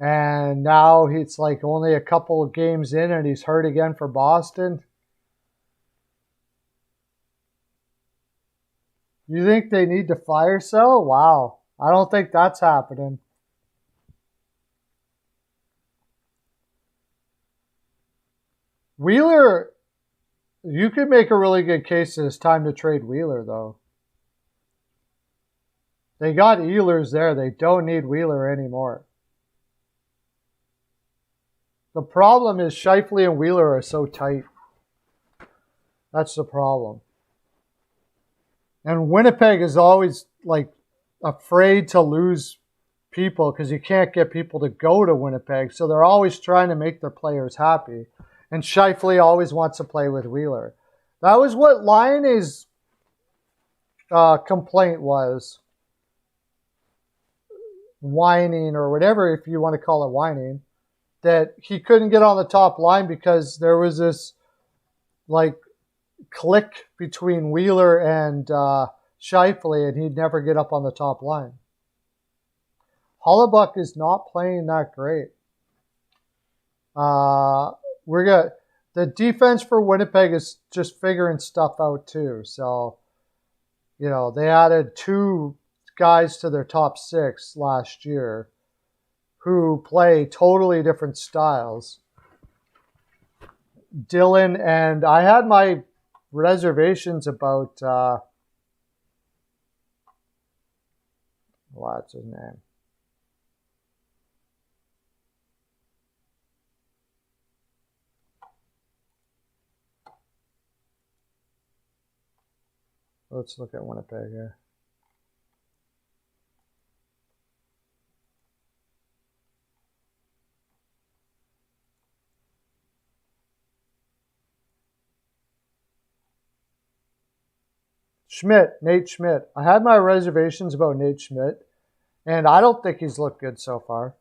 And now it's like only a couple of games in and he's hurt again for Boston. You think they need to fire Sell? Wow. I don't think that's happening. Wheeler, you could make a really good case that it's time to trade Wheeler, though. They got Ehlers there. They don't need Wheeler anymore. The problem is Scheifele and Wheeler are so tight. That's the problem. And Winnipeg is always like afraid to lose people because you can't get people to go to Winnipeg. So they're always trying to make their players happy. And Scheifele always wants to play with Wheeler. That was what Lione's complaint was. Whining or whatever, if you want to call it whining. That he couldn't get on the top line because there was this like click between Wheeler and Scheifele, and he'd never get up on the top line. Hollebuck is not playing that great. The defense for Winnipeg is just figuring stuff out too. So, you know, they added 2 guys to their top 6 last year who play totally different styles. Dylan, and I had my reservations about what's his name? Let's look at Winnipeg here. Nate Schmidt. I had my reservations about Nate Schmidt, and I don't think he's looked good so far.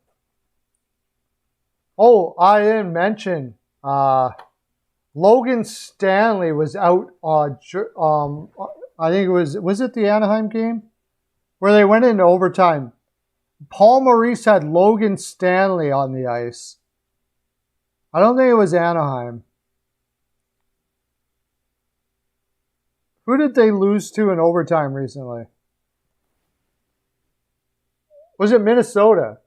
Oh, I didn't mention Logan Stanley was out. I think was it the Anaheim game where they went into overtime? Paul Maurice had Logan Stanley on the ice. I don't think it was Anaheim. Who did they lose to in overtime recently? Was it Minnesota?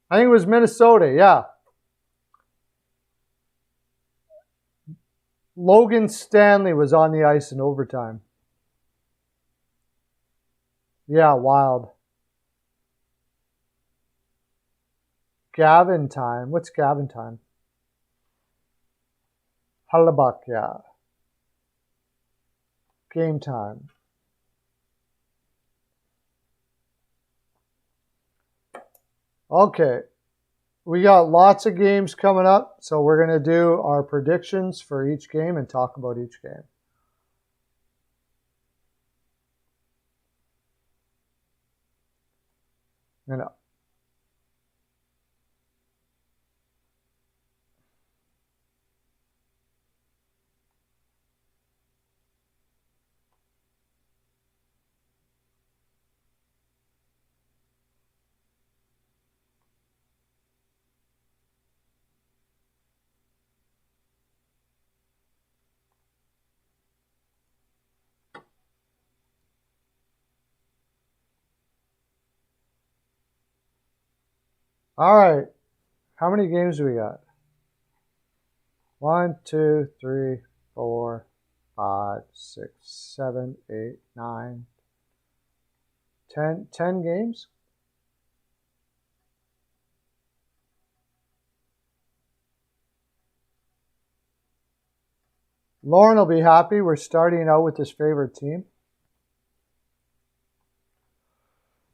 I think it was Minnesota, yeah. Logan Stanley was on the ice in overtime. Yeah, wild. Gavin time. What's Gavin time? Hellebuyck, yeah. Game time. Okay. We got lots of games coming up, so we're going to do our predictions for each game and talk about each game. You know. All right. How many games do we got? 1, 2, 3, 4, 5, 6, 7, 8, 9, 10. 10 games? Lauren will be happy. We're starting out with his favorite team.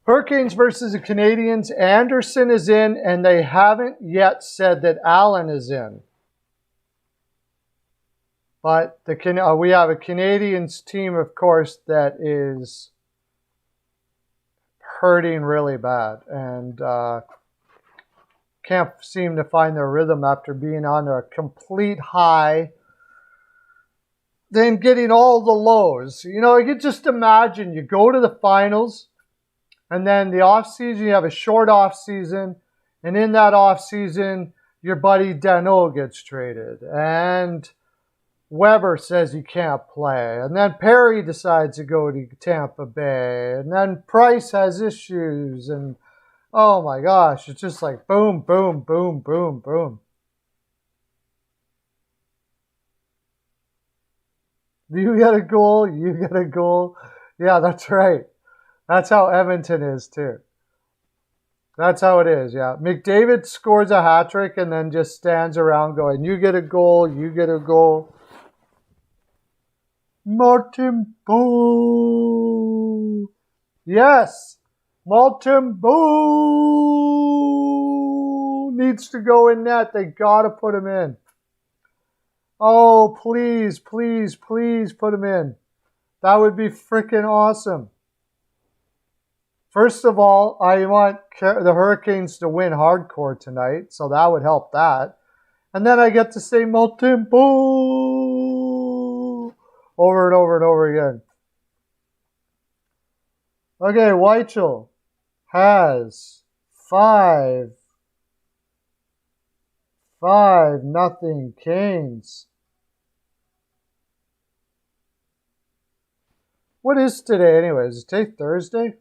Hurricanes versus the Canadiens. Anderson is in, and they haven't yet said that Allen is in. But we have a Canadiens team, of course, that is hurting really bad and can't seem to find their rhythm after being on a complete high, then getting all the lows. You know, you could just imagine you go to the finals, and then the offseason, you have a short offseason, and in that offseason, your buddy Danault gets traded, and Weber says he can't play, and then Perry decides to go to Tampa Bay, and then Price has issues, and oh my gosh, it's just like boom, boom, boom, boom, boom. You get a goal, you get a goal. Yeah, that's right. That's how Edmonton is, too. That's how it is, yeah. McDavid scores a hat trick and then just stands around going, you get a goal, you get a goal. Martin Boo. Yes, Martin Boo needs to go in net. They got to put him in. Oh, please, please, please put him in. That would be freaking awesome. First of all, I want the Hurricanes to win hardcore tonight, so that would help that. And then I get to say Martin Boo over and over and over again. Okay, Weichel has 5-0 Canes. What is today anyways? Is today Thursday?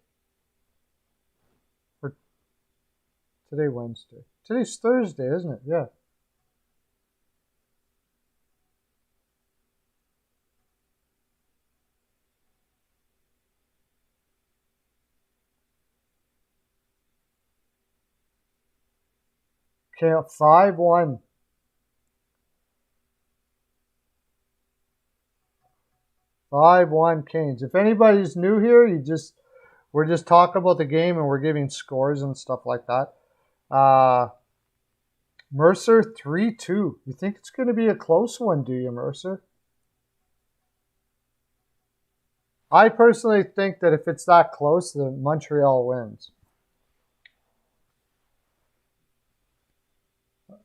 Or today Wednesday? Today's Thursday, isn't it? Yeah. Okay, 5-1. 5-1 Canes. If anybody's new here, we're just talking about the game and we're giving scores and stuff like that. Mercer 3-2. You think it's going to be a close one, do you, Mercer? I personally think that if it's that close, then Montreal wins.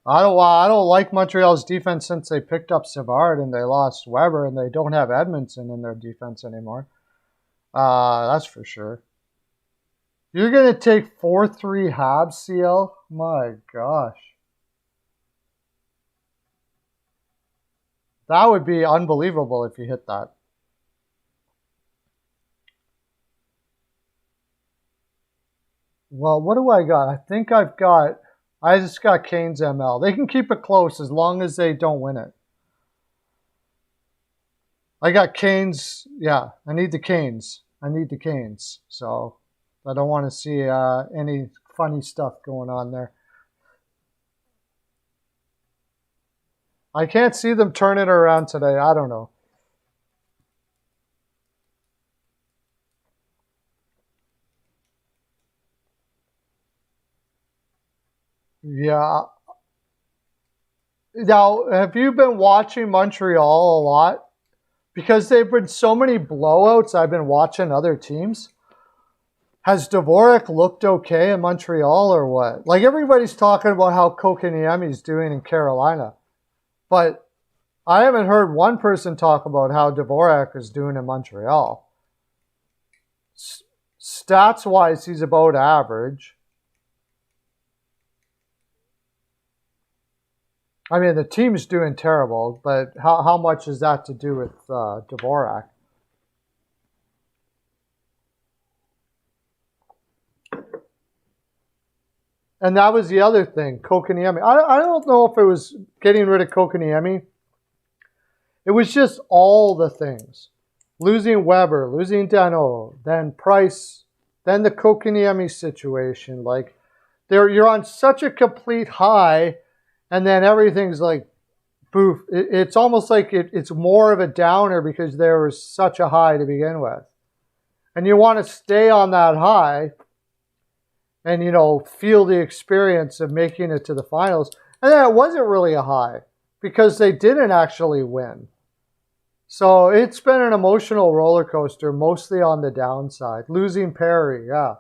I don't like Montreal's defense since they picked up Savard and they lost Weber and they don't have Edmondson in their defense anymore. That's for sure. You're going to take 4-3 Habs, CL? My gosh. That would be unbelievable if you hit that. Well, what do I got? I think I just got Canes ML. They can keep it close as long as they don't win it. I got Canes. Yeah, I need the Canes. So I don't want to see any funny stuff going on there. I can't see them turning it around today. I don't know. Yeah. Now, have you been watching Montreal a lot? Because they've been so many blowouts, I've been watching other teams. Has Dvorak looked okay in Montreal or what? Like, everybody's talking about how Kokaniemi's doing in Carolina. But I haven't heard one person talk about how Dvorak is doing in Montreal. Stats-wise, he's about average. I mean, the team's doing terrible, but how much is that to do with Dvorak? And that was the other thing, Kokaniemi. I don't know if it was getting rid of Kokaniemi. It was just all the things. Losing Weber, losing Danault, then Price, then the Kokaniemi situation. Like, you're on such a complete high, and then everything's like, poof. It's almost like it's more of a downer because there was such a high to begin with. And you want to stay on that high and, feel the experience of making it to the finals. And then it wasn't really a high because they didn't actually win. So it's been an emotional roller coaster, mostly on the downside. Losing Perry, yeah.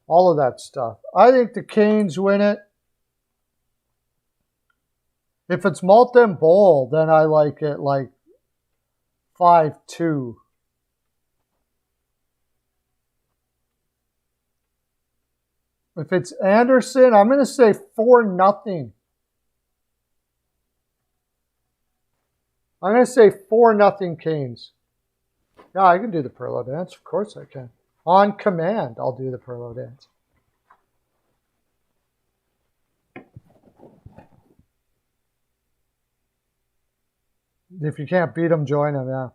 All of that stuff. I think the Canes win it. If it's Malton Bowl, then I like it like 5-2. If it's Anderson, I'm going to say 4-0. I'm going to say 4-0 Canes. Yeah, I can do the Perlo dance. Of course I can. On command, I'll do the Perlo dance. If you can't beat them, join them, yeah.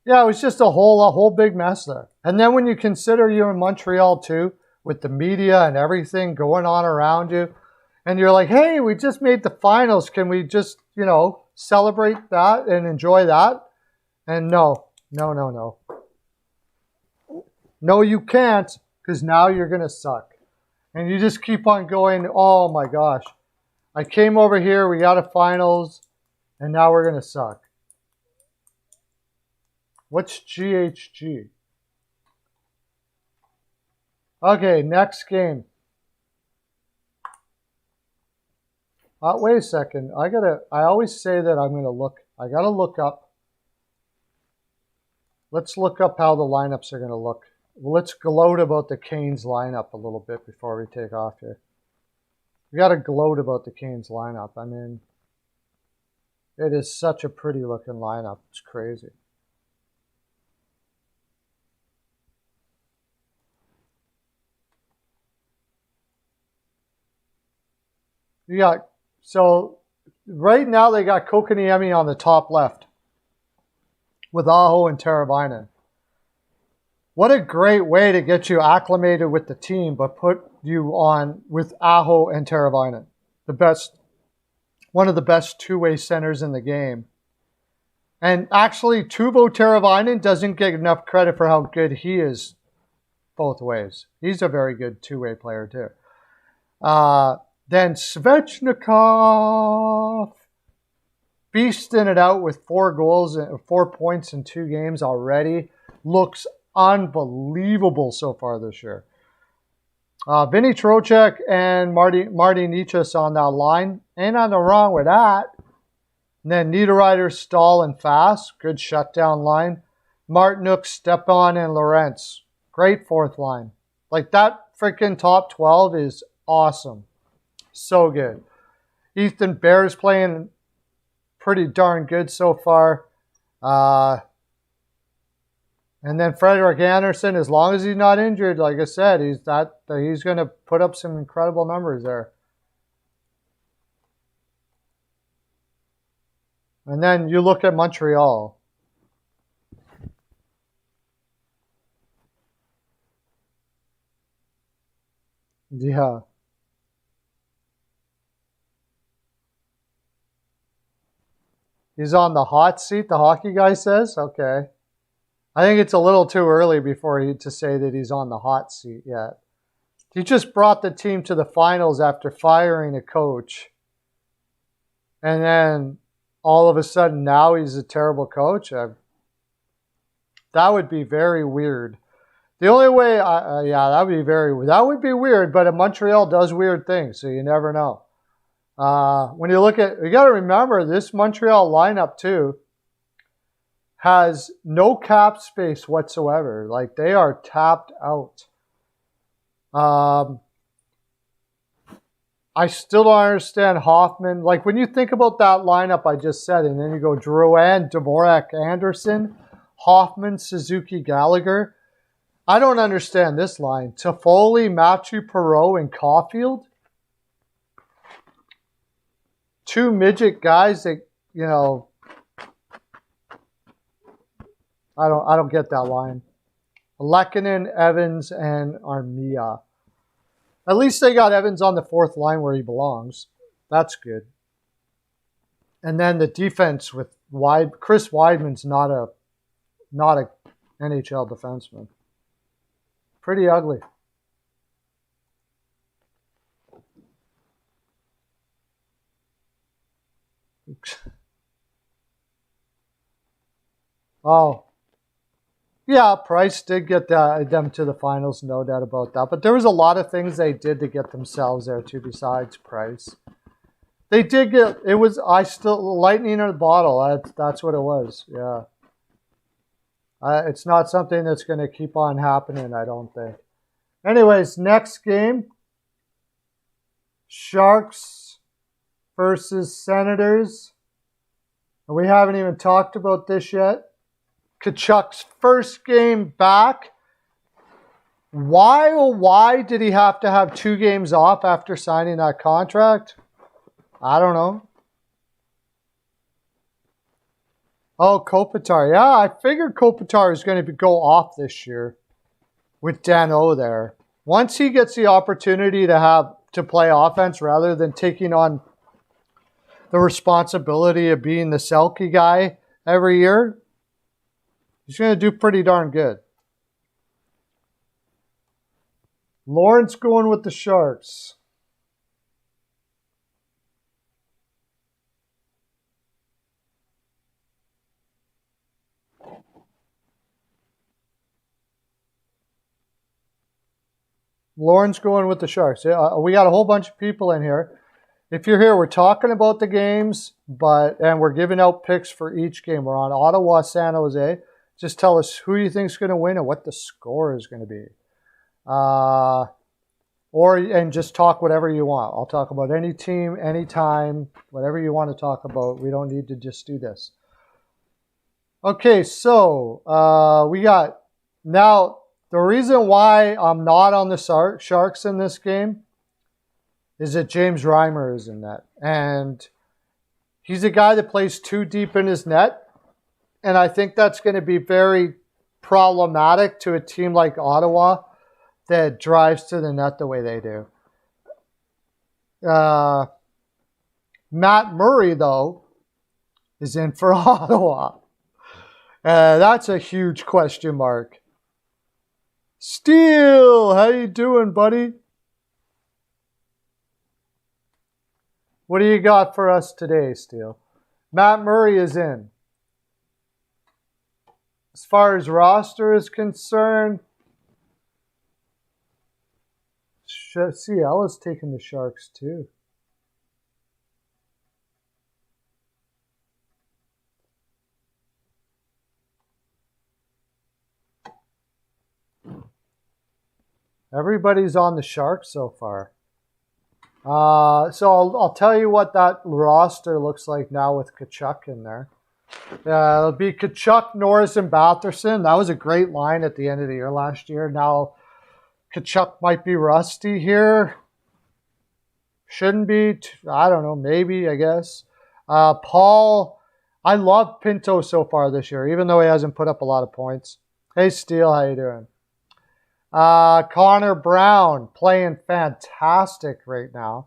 Yeah, it was just a whole big mess there. And then when you consider you're in Montreal too, with the media and everything going on around you, and you're like, hey, we just made the finals. Can we just, celebrate that and enjoy that? And no. No, you can't, because now you're going to suck. And you just keep on going, oh my gosh. I came over here, we got a finals, and now we're going to suck. What's GHG? Okay, next game. Wait a second. I always say that I'm going to look. I got to look up. Let's look up how the lineups are going to look. Well, let's gloat about the Canes lineup a little bit before we take off here. We got to gloat about the Canes lineup. I mean, it is such a pretty looking lineup. It's crazy. So right now they got Kokaniemi on the top left with Aho and Teravainen. What a great way to get you acclimated with the team, but put you on with Aho and Teravainen, one of the best two-way centers in the game. And actually, Teuvo Teravainen doesn't get enough credit for how good he is both ways. He's a very good two-way player too. Then Svechnikov. beasting it out with 4 goals and 4 points in 2 games already. Looks unbelievable so far this year. Vinny Trocheck and Marty Nichas on that line. Ain't nothing wrong with that. And then Niederreiter, Stahl, and Fast. Good shutdown line. Martinuk, Stepan, and Lorentz. Great 4th line. Like, that freaking top 12 is awesome. So good. Ethan Bear's playing pretty darn good so far. And then Frederick Anderson, as long as he's not injured, like I said, he's going to put up some incredible numbers there. And then you look at Montreal. Yeah. He's on the hot seat, the hockey guy says? Okay. I think it's a little too early to say that he's on the hot seat yet. He just brought the team to the finals after firing a coach. And then all of a sudden now he's a terrible coach. That would be very weird. The only way, that would be weird, but Montreal does weird things, so you never know. When you got to remember, this Montreal lineup too has no cap space whatsoever. Like, they are tapped out. I still don't understand Hoffman. Like, when you think about that lineup I just said, and then you go Drouin, Dvorak, Anderson, Hoffman, Suzuki, Gallagher. I don't understand this line. Toffoli, Matthew Perreault, and Caulfield. 2 midget guys that, I don't get that line. Lehkonen, Evans, and Armia. At least they got Evans on the 4th line where he belongs. That's good. And then the defense with Chris Weidman's not a NHL defenseman. Pretty ugly. Oh. Yeah, Price did get them to the finals, no doubt about that. But there was a lot of things they did to get themselves there too, besides Price. They did lightning in a bottle. That's what it was. Yeah. It's not something that's going to keep on happening, I don't think. Anyways, next game. Sharks versus Senators. And we haven't even talked about this yet. Kachuk's first game back. Why did he have to have 2 games off after signing that contract? I don't know. Oh, Kopitar. Yeah, I figured Kopitar is going to go off this year with Danault there. Once he gets the opportunity to play offense rather than taking on the responsibility of being the Selke guy every year, he's going to do pretty darn good. Lawrence going with the Sharks. Lawrence going with the Sharks. We got a whole bunch of people in here. If you're here, we're talking about the games, and we're giving out picks for each game. We're on Ottawa, San Jose. Just tell us who you think is going to win and what the score is going to be. And just talk whatever you want. I'll talk about any team, anytime, whatever you want to talk about. We don't need to just do this. Okay, so we got now the reason why I'm not on the Sharks in this game is that James Reimer is in net. And he's a guy that plays too deep in his net. And I think that's going to be very problematic to a team like Ottawa that drives to the net the way they do. Matt Murray, though, is in for Ottawa. That's a huge question mark. Steele, how you doing, buddy? What do you got for us today, Steele? Matt Murray is in. As far as roster is concerned, CL is taking the Sharks too. Everybody's on the Sharks so far. So I'll tell you what that roster looks like now with Tkachuk in there. It'll be Tkachuk, Norris, and Batherson. That was a great line at the end of the year last year. Now Tkachuk might be rusty here. Shouldn't be. I don't know. Maybe, I guess. Paul, I love Pinto so far this year, even though he hasn't put up a lot of points. Hey, Steele, how you doing? Connor Brown playing fantastic right now.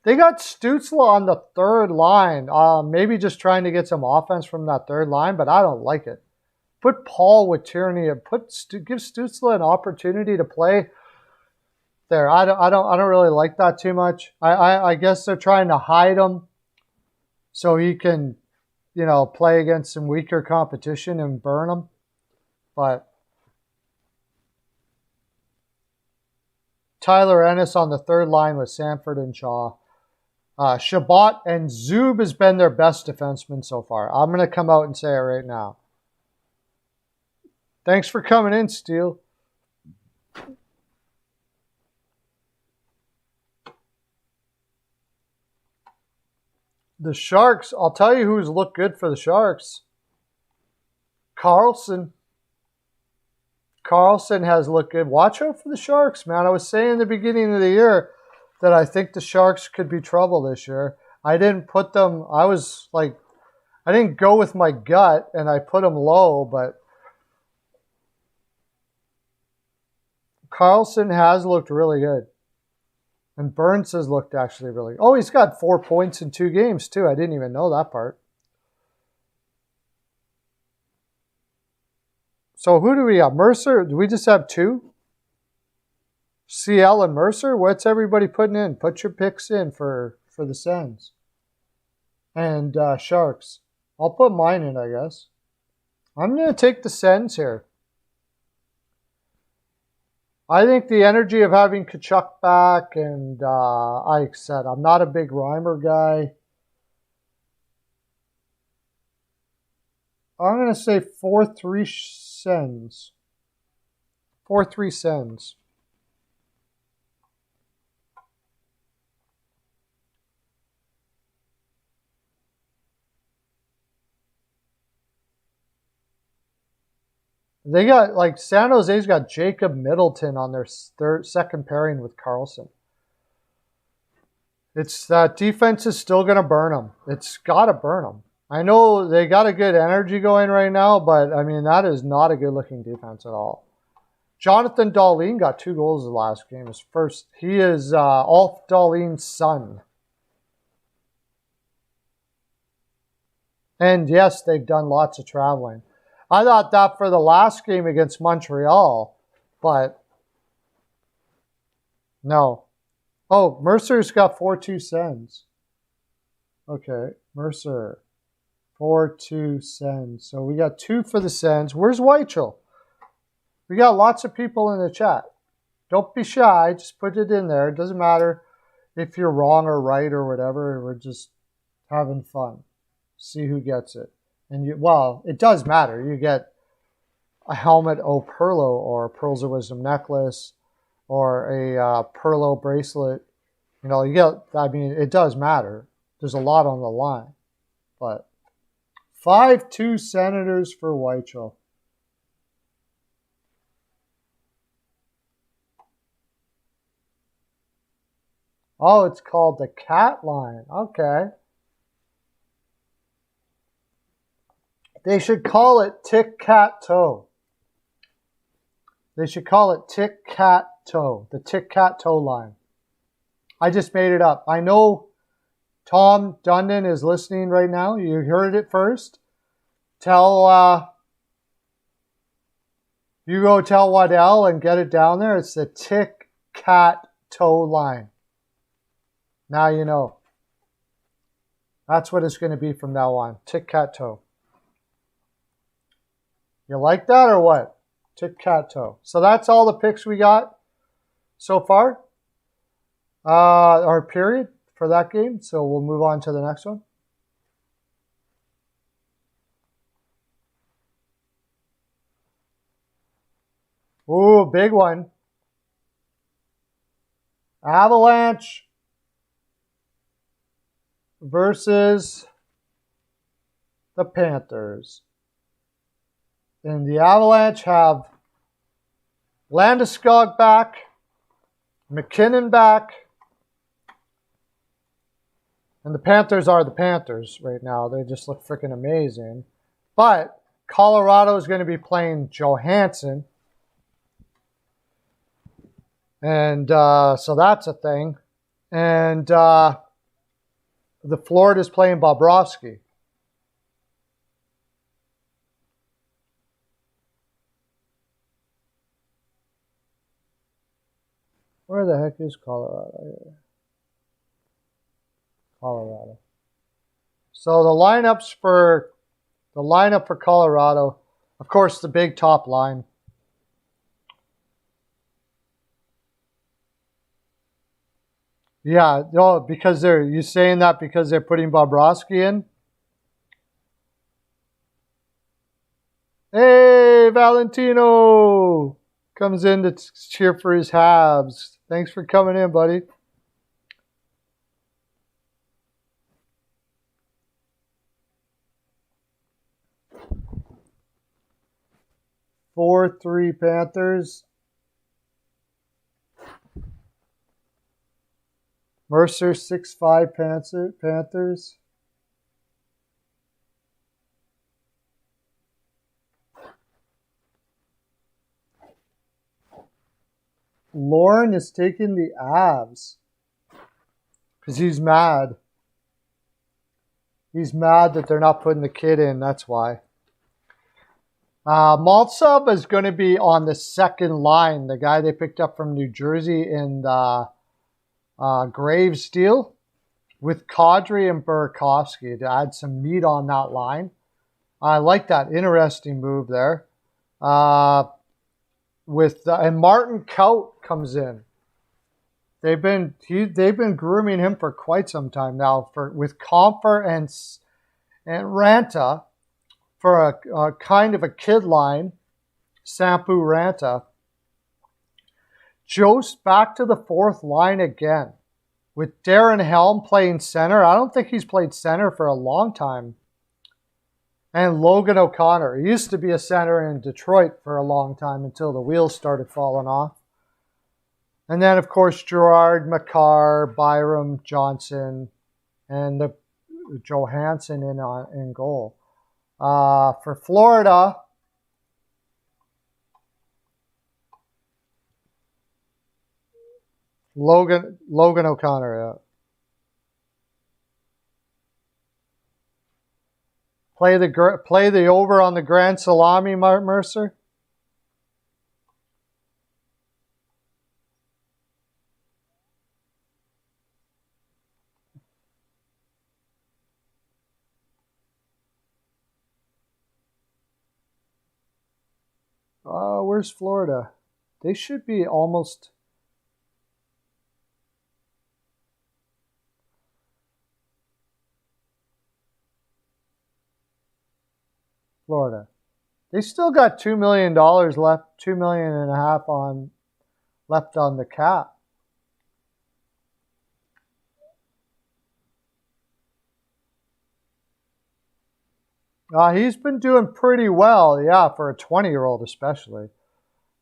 They got Stützle on the third line. Maybe just trying to get some offense from that third line, but I don't like it. Put Paul with Tierney and give Stützle an opportunity to play there. I don't really like that too much. I guess they're trying to hide him so he can, play against some weaker competition and burn him. But Tyler Ennis on the third line with Sanford and Shaw. Shabbat and Zub has been their best defenseman so far. I'm going to come out and say it right now. Thanks for coming in, Steele. The Sharks, I'll tell you who's looked good for the Sharks. Carlson has looked good. Watch out for the Sharks, man. I was saying in the beginning of the year that I think the Sharks could be trouble this year. I didn't put them, I didn't go with my gut and I put them low, but Carlson has looked really good. And Burns has looked actually really good. Oh, he's got 4 points in 2 games too. I didn't even know that part. So who do we have? Mercer? Do we just have 2? CL and Mercer? What's everybody putting in? Put your picks in for the Sens. And Sharks. I'll put mine in, I guess. I'm going to take the Sens here. I think the energy of having Tkachuk back, and like I said, I'm not a big Reimer guy. I'm going to say 4-3 Sens. 4-3 Sens. They got, San Jose's got Jacob Middleton on their second pairing with Carlson. It's that defense is still going to burn them. It's got to burn them. I know they got a good energy going right now, but, I mean, that is not a good-looking defense at all. Jonathan Dahlin got 2 goals the last game. His first. He is Ulf Dahlin's son. And, yes, they've done lots of traveling. I thought that for the last game against Montreal, but no. Oh, Mercer's got 4-2 Sens. Okay, Mercer. 4-2 Sens. So we got 2 for the Sens. Where's Weichel? We got lots of people in the chat. Don't be shy. Just put it in there. It doesn't matter if you're wrong or right or whatever. We're just having fun. See who gets it. And it does matter. You get a helmet O Perlo or a Pearls of Wisdom necklace or a Perlo bracelet. It does matter. There's a lot on the line. But 5-2 Senators for Weichel. Oh, it's called the Cat Line. Okay. They should call it Tic-Cat-Toe. They should call it Tic-Cat-Toe. The Tic-Cat-Toe line. I just made it up. I know Tom Dundon is listening right now. You heard it first. You go tell Waddell and get it down there. It's the Tic-Cat-Toe line. Now you know. That's what it's going to be from now on. Tic-cat-toe. You like that or what? Tic-cat-toe. So that's all the picks we got so far. Our period for that game. So we'll move on to the next one. Ooh, big one. Avalanche versus the Panthers. And the Avalanche have Landeskog back, McKinnon back, and the Panthers are the Panthers right now. They just look freaking amazing. But Colorado is going to be playing Johansson. And so that's a thing. And the Florida's playing Bobrovsky. Where the heck is Colorado? Colorado. So the lineup for Colorado, of course, the big top line. Yeah, no, because you saying that because they're putting Bobrovsky in? Hey, Valentino comes in to cheer for his Habs. Thanks for coming in, buddy. Four, 3 Panthers. Mercer 6-5 Panthers. Lauren is taking the Avs because he's mad. He's mad that they're not putting the kid in. That's why. Maltsub is going to be on the second line. The guy they picked up from New Jersey in Graves deal with Kadri and Burakovsky to add some meat on that line. I like that. Interesting move there. And Martin Kaut comes in. They've been grooming him for quite some time now with Comfer and Ranta for a kind of a kid line. Sampu Ranta. Jost back to the fourth line again with Darren Helm playing center. I don't think he's played center for a long time. And Logan O'Connor. He used to be a center in Detroit for a long time until the wheels started falling off. And then, of course, Gerard, Makar, Byram, Johnson, and the Johansson in goal. For Florida, Logan O'Connor. Yeah. Play the over on the Grand Salami, Mercer. Where's Florida? They should be almost. Florida. They still got $2 million left, $2.5 million left on the cap. He's been doing pretty well, yeah, for a 20-year-old especially.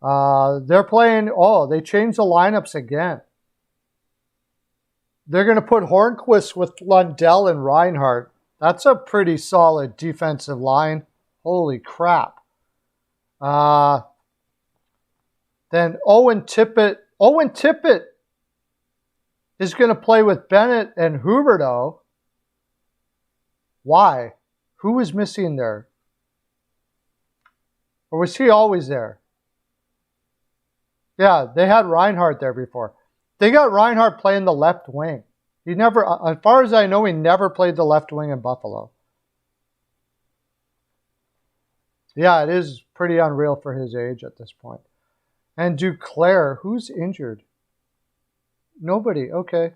They're playing, they changed the lineups again. They're going to put Hornquist with Lundell and Reinhart. That's a pretty solid defensive line. Holy crap. Then Owen Tippett. Owen Tippett is going to play with Bennett and Huberdeau. Why? Who was missing there? Or was he always there? Yeah, they had Reinhart there before. They got Reinhart playing the left wing. He never, as far as I know, he never played the left wing in Buffalo. Yeah, it is pretty unreal for his age at this point. And Duclair, who's injured? Nobody. Okay.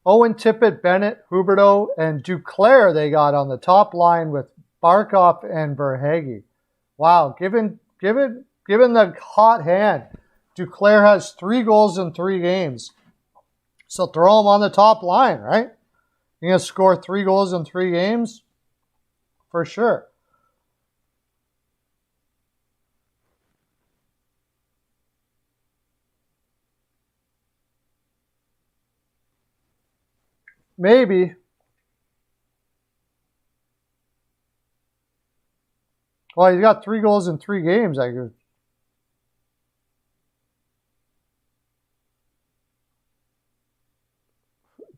Owen Tippett, Bennett, Huberdeau, and Duclair they got on the top line with Barkov and Verhaeghe. Wow, given the hot hand, Duclair has 3 goals in 3 games. So throw him on the top line, right? You're going to score 3 goals in 3 games? For sure. Maybe. Well, he's got 3 goals in 3 games, I guess.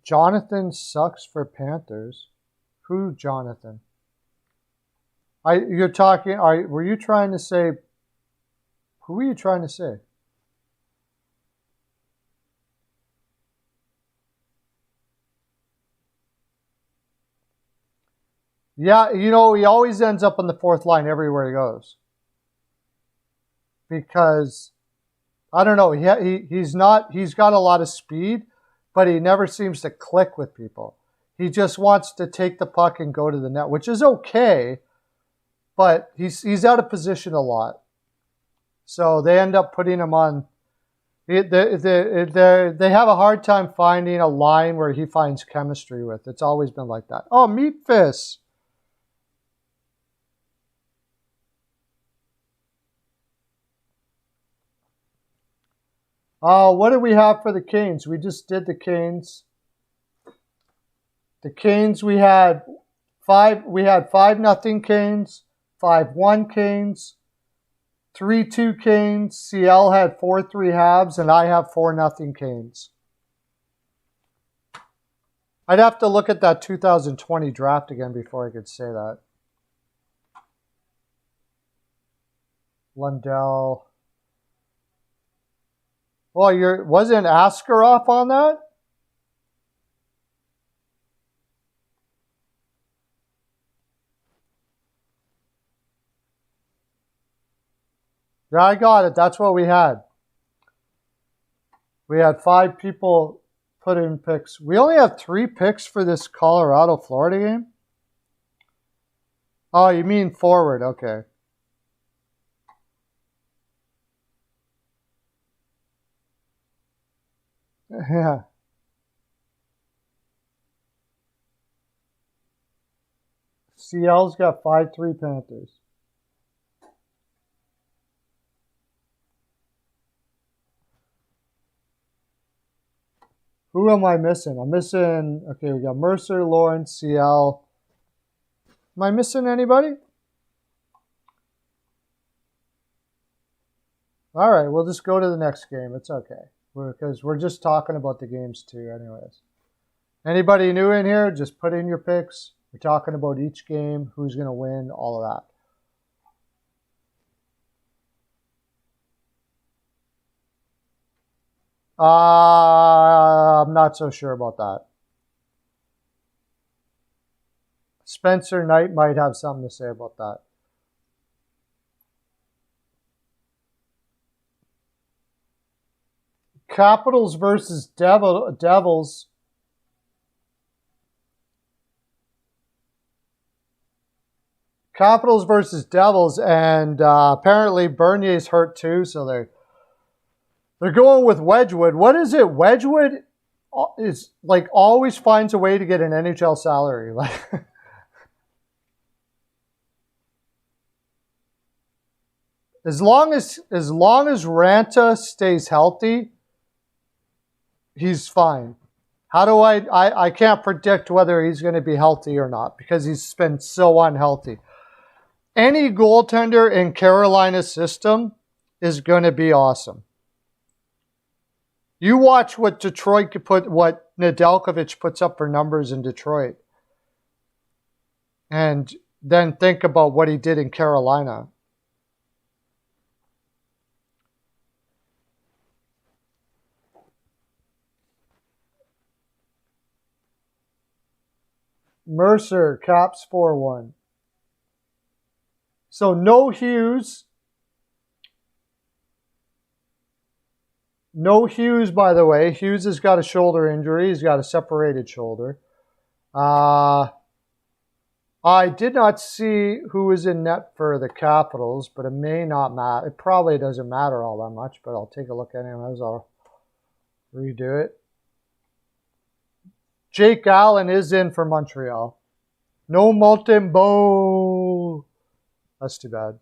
Jonathan sucks for Panthers. Who, Jonathan? You're talking. Were you trying to say? Who were you trying to say? Yeah, he always ends up on the 4th line everywhere he goes. Because I don't know, he's got a lot of speed, but he never seems to click with people. He just wants to take the puck and go to the net, which is okay, but he's out of position a lot. So they end up putting him on. They have a hard time finding a line where he finds chemistry with. It's always been like that. Oh, Meat Fist. What do we have for the Canes? We just did the Canes. The Canes, we had 5-0 Canes, 5-1 Canes, 3-2 Canes. CL had 4-3 Habs, and I have 4-0 Canes. I'd have to look at that 2020 draft again before I could say that. Lundell. Well, wasn't Askarov on that? Yeah, I got it. That's what we had. We had 5 people put in picks. We only have 3 picks for this Colorado-Florida game? Oh, you mean forward. Okay. Yeah. CL's got 5-3 Panthers. Who am I missing? I'm missing, okay, we got Mercer, Lawrence, CL. Am I missing anybody? All right, we'll just go to the next game. It's okay. Because we're just talking about the games too anyways. Anybody new in here, just put in your picks. We're talking about each game, who's going to win, all of that. I'm not so sure about that. Spencer Knight might have something to say about that. Capitals versus Devils. Capitals versus Devils, and apparently Bernier's hurt too, so they're going with Wedgwood. What is it? Wedgwood is like always finds a way to get an NHL salary. Like as long as Ranta stays healthy, he's fine. How do I can't predict whether he's going to be healthy or not because he's been so unhealthy. Any goaltender in Carolina's system is going to be awesome. You watch what Detroit could put, what Nedeljkovic puts up for numbers in Detroit. And then think about what he did in Carolina. Mercer, Caps 4-1. So no Hughes. No Hughes, by the way. Hughes has got a shoulder injury. He's got a separated shoulder. I did not see who was in net for the Capitals, but it may not matter. It probably doesn't matter all that much, but I'll take a look anyways. I'll redo it. Jake Allen is in for Montreal. No Montembeault. That's too bad.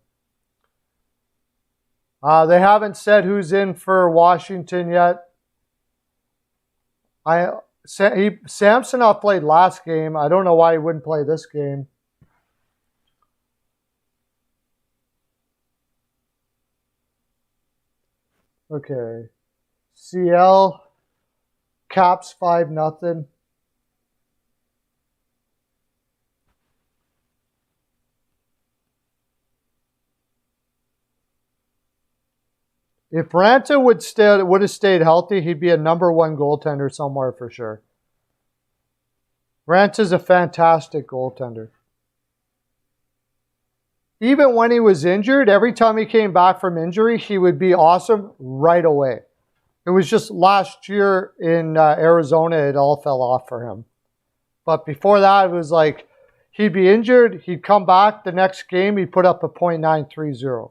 They haven't said who's in for Washington yet. Samsonov played last game. I don't know why he wouldn't play this game. Okay. CL. Caps 5-0. If Ranta would have stayed healthy, he'd be a #1 goaltender somewhere for sure. Ranta's a fantastic goaltender. Even when he was injured, every time he came back from injury, he would be awesome right away. It was just last year in Arizona, it all fell off for him. But before that, it was like he'd be injured, he'd come back the next game, he'd put up a .930.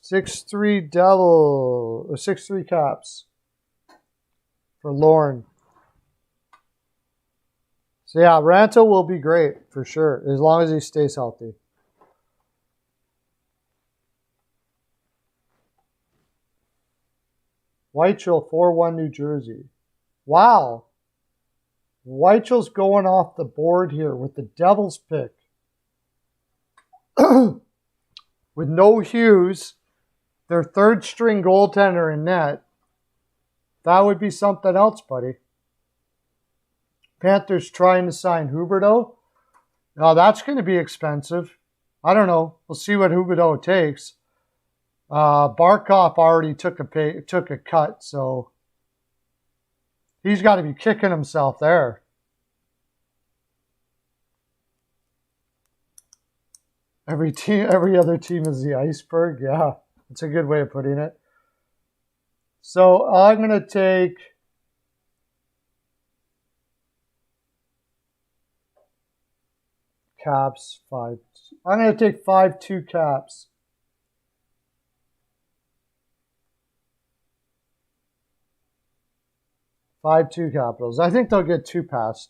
6-3 Devil, or 6-3 Caps for Lorne. So yeah, Ranta will be great for sure, as long as he stays healthy. Weichel, 4-1 New Jersey. Wow. Weichel's going off the board here with the Devils pick. With no Hughes, their third string goaltender in net. That would be something else, buddy. Panthers trying to sign Huberdeau. Now that's going to be expensive. I don't know. We'll see what Huberdeau takes. Barkov already took a cut, so he's got to be kicking himself there. Every other team is the iceberg. Yeah, that's a good way of putting it. So I'm going to take Caps 5. I'm going to take 5-2 Caps. Five-2 Capitals. I think they'll get 2 past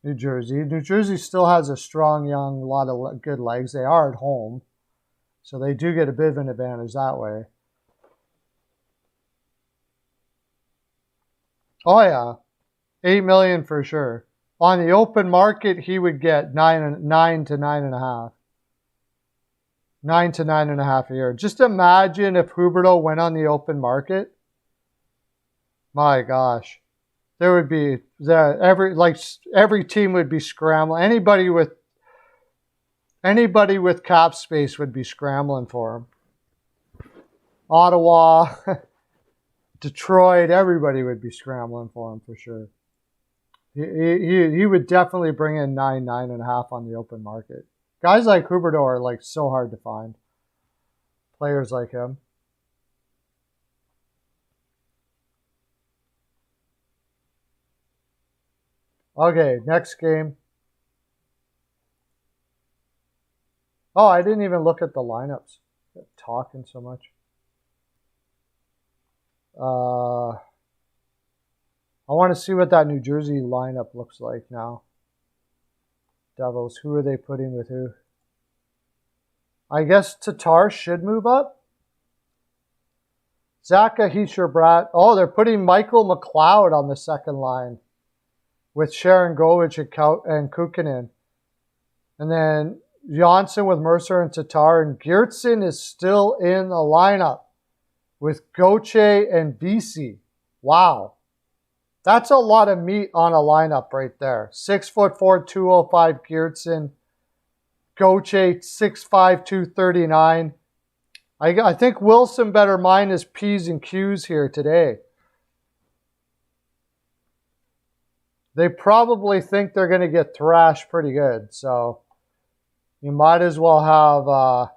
New Jersey. New Jersey still has a strong, young, lot of good legs. They are at home, so they do get a bit of an advantage that way. Oh yeah, $8 million for sure. On the open market, he would get 9 to 9.5. 9 to 9.5 a year. Just imagine if Huberdeau went on the open market. My gosh, there would be every team would be scrambling. Anybody with cap space would be scrambling for him. Ottawa, Detroit, everybody would be scrambling for him for sure. He would definitely bring in 9.5 on the open market. Guys like Huberdeau are like so hard to find. Players like him. Okay, next game. Oh, I didn't even look at the lineups. Talking so much. I want to see what that New Jersey lineup looks like now. Devils, who are they putting with who? I guess Tatar should move up. Zaka Hischer-Bratt. Oh, they're putting Michael McLeod on the second line with Sharon Govich and Kukkonen. And then Johnson with Mercer and Tatar. And Geertsen is still in the lineup with Gauthier and Vesey. Wow. That's a lot of meat on a lineup right there. 6'4", 205 Geertsen. Gauthier, 6'5", 239. I think Wilson better mind his P's and Q's here today. They probably think they're going to get thrashed pretty good, so you might as well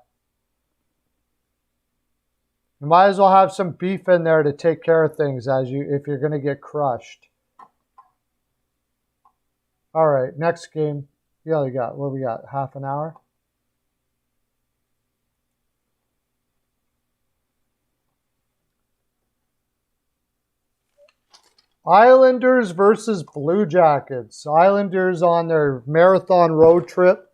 have some beef in there to take care of things if you're going to get crushed. All right, next game. Yeah, what we got? Half an hour. Islanders versus Blue Jackets. Islanders on their marathon road trip.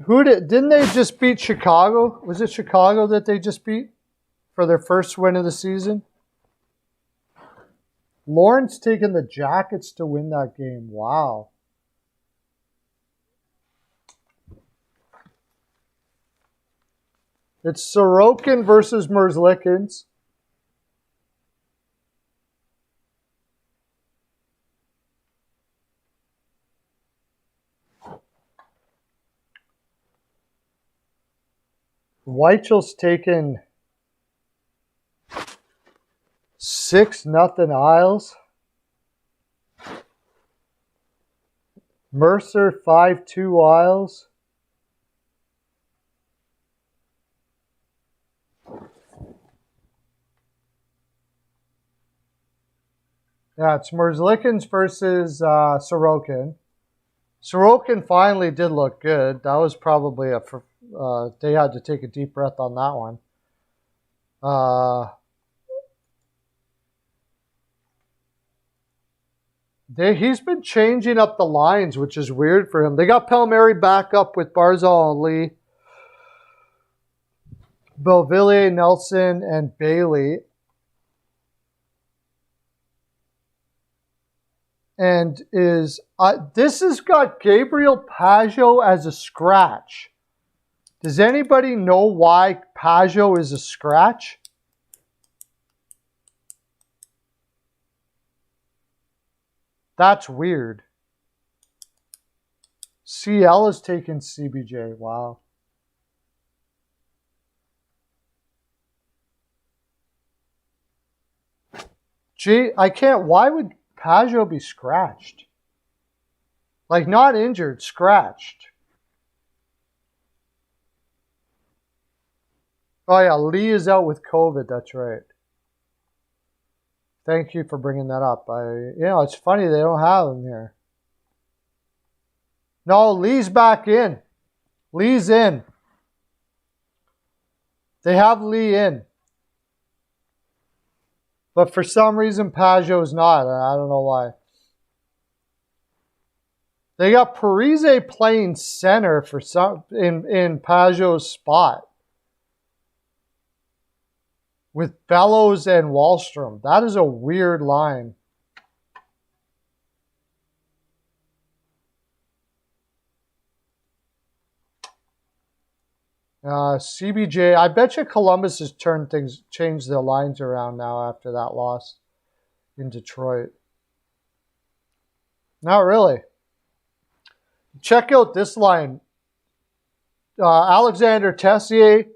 Didn't they just beat Chicago? Was it Chicago that they just beat for their first win of the season? Lawrence taking the Jackets to win that game. Wow. It's Sorokin versus Merzlikins. Weichel's taken 6-0 Isles. Mercer 5-2 Isles. Yeah, it's Merzlikins versus Sorokin. Sorokin finally did look good. That was probably they had to take a deep breath on that one. He's been changing up the lines, which is weird for him. They got Palmieri back up with Barzal and Lee. Beauvillier, Nelson, and Bailey. And this has got Gabriel Pajot as a scratch. Does anybody know why Pajot is a scratch? That's weird. CL is taking CBJ. Wow. Gee, I can't. Why would Pajot be scratched? Like, not injured, scratched. Oh, yeah, Lee is out with COVID. That's right. Thank you for bringing that up. It's funny they don't have him here. No, Lee's back in. Lee's in. They have Lee in. But for some reason, Pajot's not. I don't know why. They got Parise playing center for in Pajot's spot. With Bellows and Wahlstrom. That is a weird line. CBJ, I bet you Columbus has changed their lines around now after that loss in Detroit. Not really. Check out this line. Alexander Tessier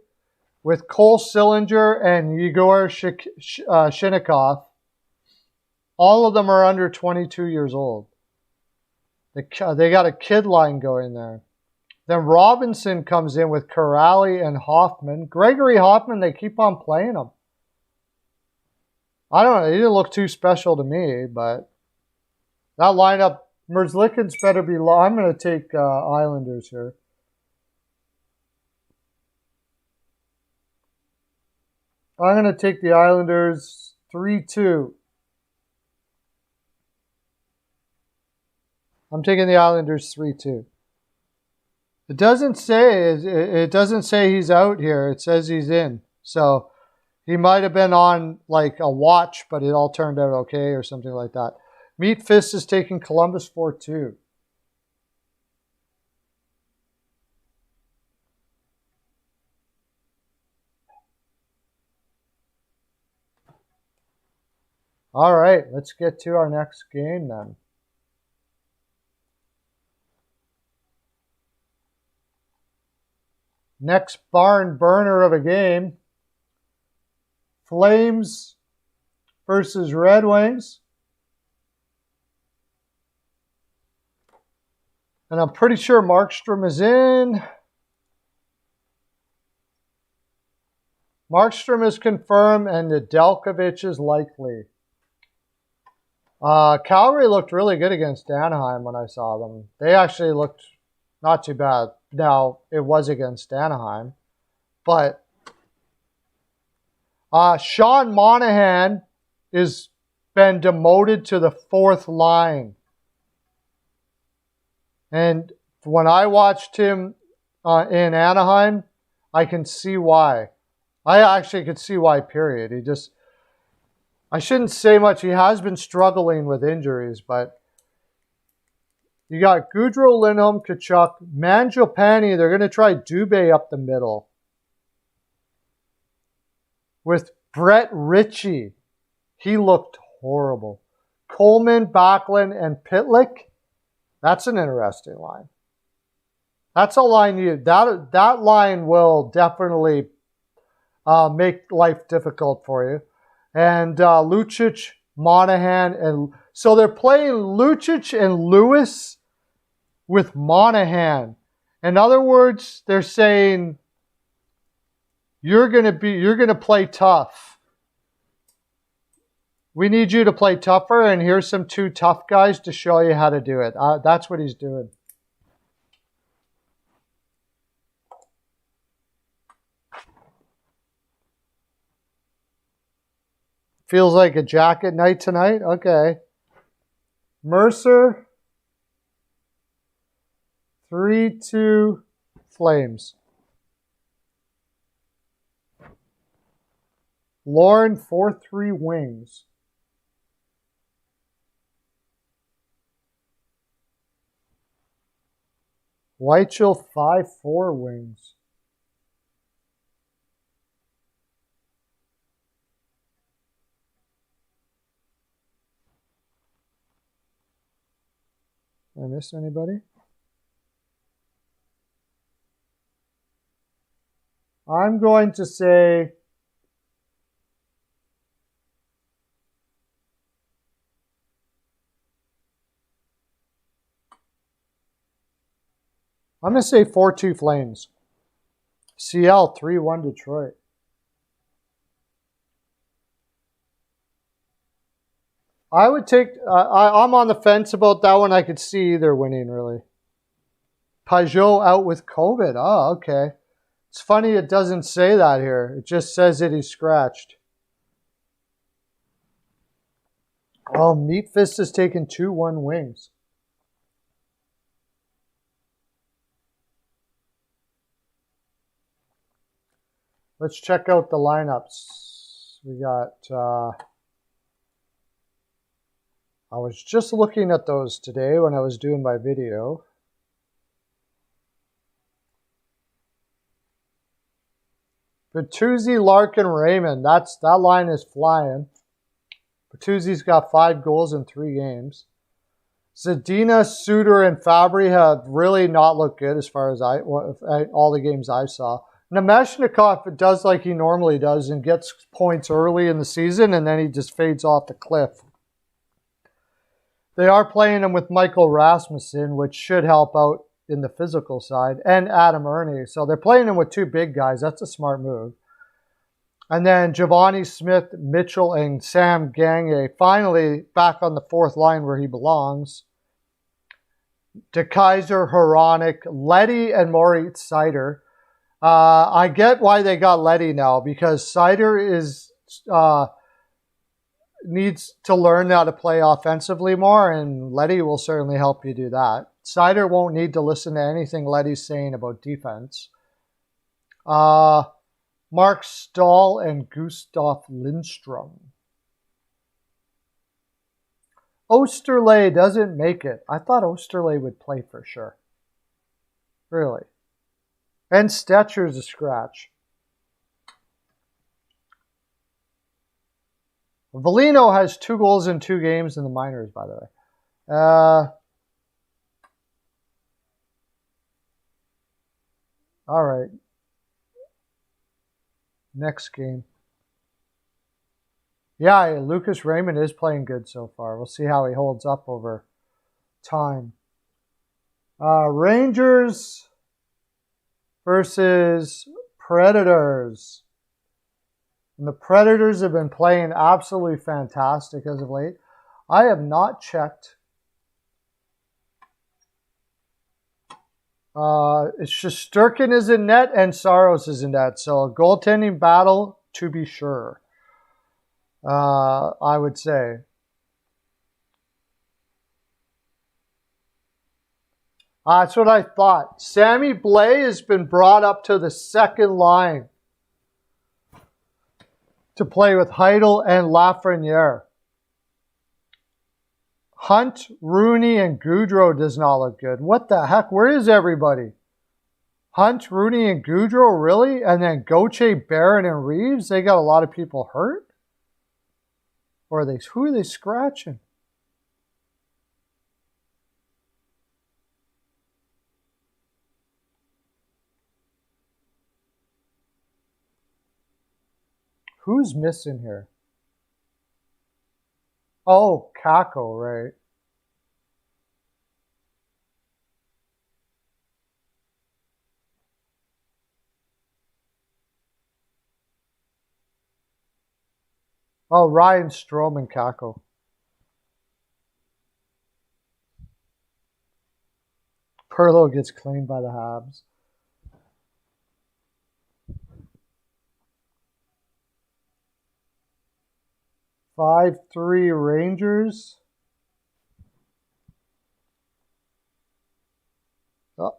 with Cole Sillinger and Yegor Shinnikov. All of them are under 22 years old. They got a kid line going there. Then Robinson comes in with Corrali and Hoffman. Gregory Hoffman, they keep on playing him. I don't know. He didn't look too special to me, but that lineup, Merzlikins better be low. I'm going to take Islanders here. I'm going to take the Islanders 3-2. I'm taking the Islanders 3-2. It doesn't say he's out here. It says he's in. So he might have been on like a watch, but it all turned out okay or something like that. Meat Fist is taking Columbus 4-2. All right, let's get to our next game then. Next barn burner of a game. Flames versus Red Wings. And I'm pretty sure Markstrom is in. Markstrom is confirmed, and Nedeljkovic is likely. Calgary looked really good against Anaheim when I saw them. They actually looked not too bad. Now, it was against Anaheim. But Sean Monahan has been demoted to the fourth line. And when I watched him in Anaheim, I can see why. I actually could see why, period. I shouldn't say much. He has been struggling with injuries, but you got Gaudreau, Lindholm, Tkachuk, Mangiapane. They're going to try Dubé up the middle with Brett Ritchie. He looked horrible. Coleman, Backlund, and Pitlick. That's an interesting line. That's a line that line will definitely make life difficult for you. And Lucic, Monahan, and so they're playing Lucic and Lewis with Monahan. In other words, they're saying you're gonna play tough. We need you to play tougher, and here's some two tough guys to show you how to do it. That's what he's doing. Feels like a jacket night tonight? Okay. Mercer. 3-2 Flames. Lauren 4-3 Wings. Weichel 5-4 Wings. Did I miss anybody? I'm going to say I'm going to say 4-2 Flames. CL 3-1 Detroit. I would take, I'm on the fence about that one. I could see either winning, really. Pajot out with COVID. Oh, okay. It's funny it doesn't say that here. It just says that he's scratched. Oh, Meat Fist has taken 2-1 Wings. Let's check out the lineups. We got... I was just looking at those today when I was doing my video. Bertuzzi, Larkin, Raymond. That line is flying. Bertuzzi's got 5 goals in 3 games. Zadina, Suter, and Fabry have really not looked good as far as all the games I saw. Nemeshnikov does like he normally does and gets points early in the season, and then he just fades off the cliff. They are playing him with Michael Rasmussen, which should help out in the physical side, and Adam Ernie. So they're playing him with 2 big guys. That's a smart move. And then Giovanni Smith, Mitchell, and Sam Gagner finally back on the 4th line where he belongs. DeKaiser, Hronek, Leddy, and Moritz Seider. I get why they got Leddy now, because Seider is... needs to learn how to play offensively more, and Leddy will certainly help you do that. Seider won't need to listen to anything Leddy's saying about defense. Mark Stahl and Gustav Lindstrom. Osterley doesn't make it. I thought Osterley would play for sure. Really. And Stetcher's a scratch. Valino has 2 goals in 2 games in the minors, by the way. All right. Next game. Yeah, Lucas Raymond is playing good so far. We'll see how he holds up over time. Rangers versus Predators. And the Predators have been playing absolutely fantastic as of late. I have not checked. It's just Sturkin is in net and Saros is in net. So a goaltending battle to be sure. I would say. That's what I thought. Sammy Blais has been brought up to the second line to play with Heidel and Lafreniere. Hunt, Rooney, and Goudreau does not look good. What the heck? Where is everybody? Hunt, Rooney, and Goudreau, really? And then Gauthier, Barron, and Reeves? They got a lot of people hurt? Or who are they scratching? Who's missing here? Oh, Kako, right. Oh, Ryan Strome and Kako. Perlo gets claimed by the Habs. Five, 3 Rangers. Oh.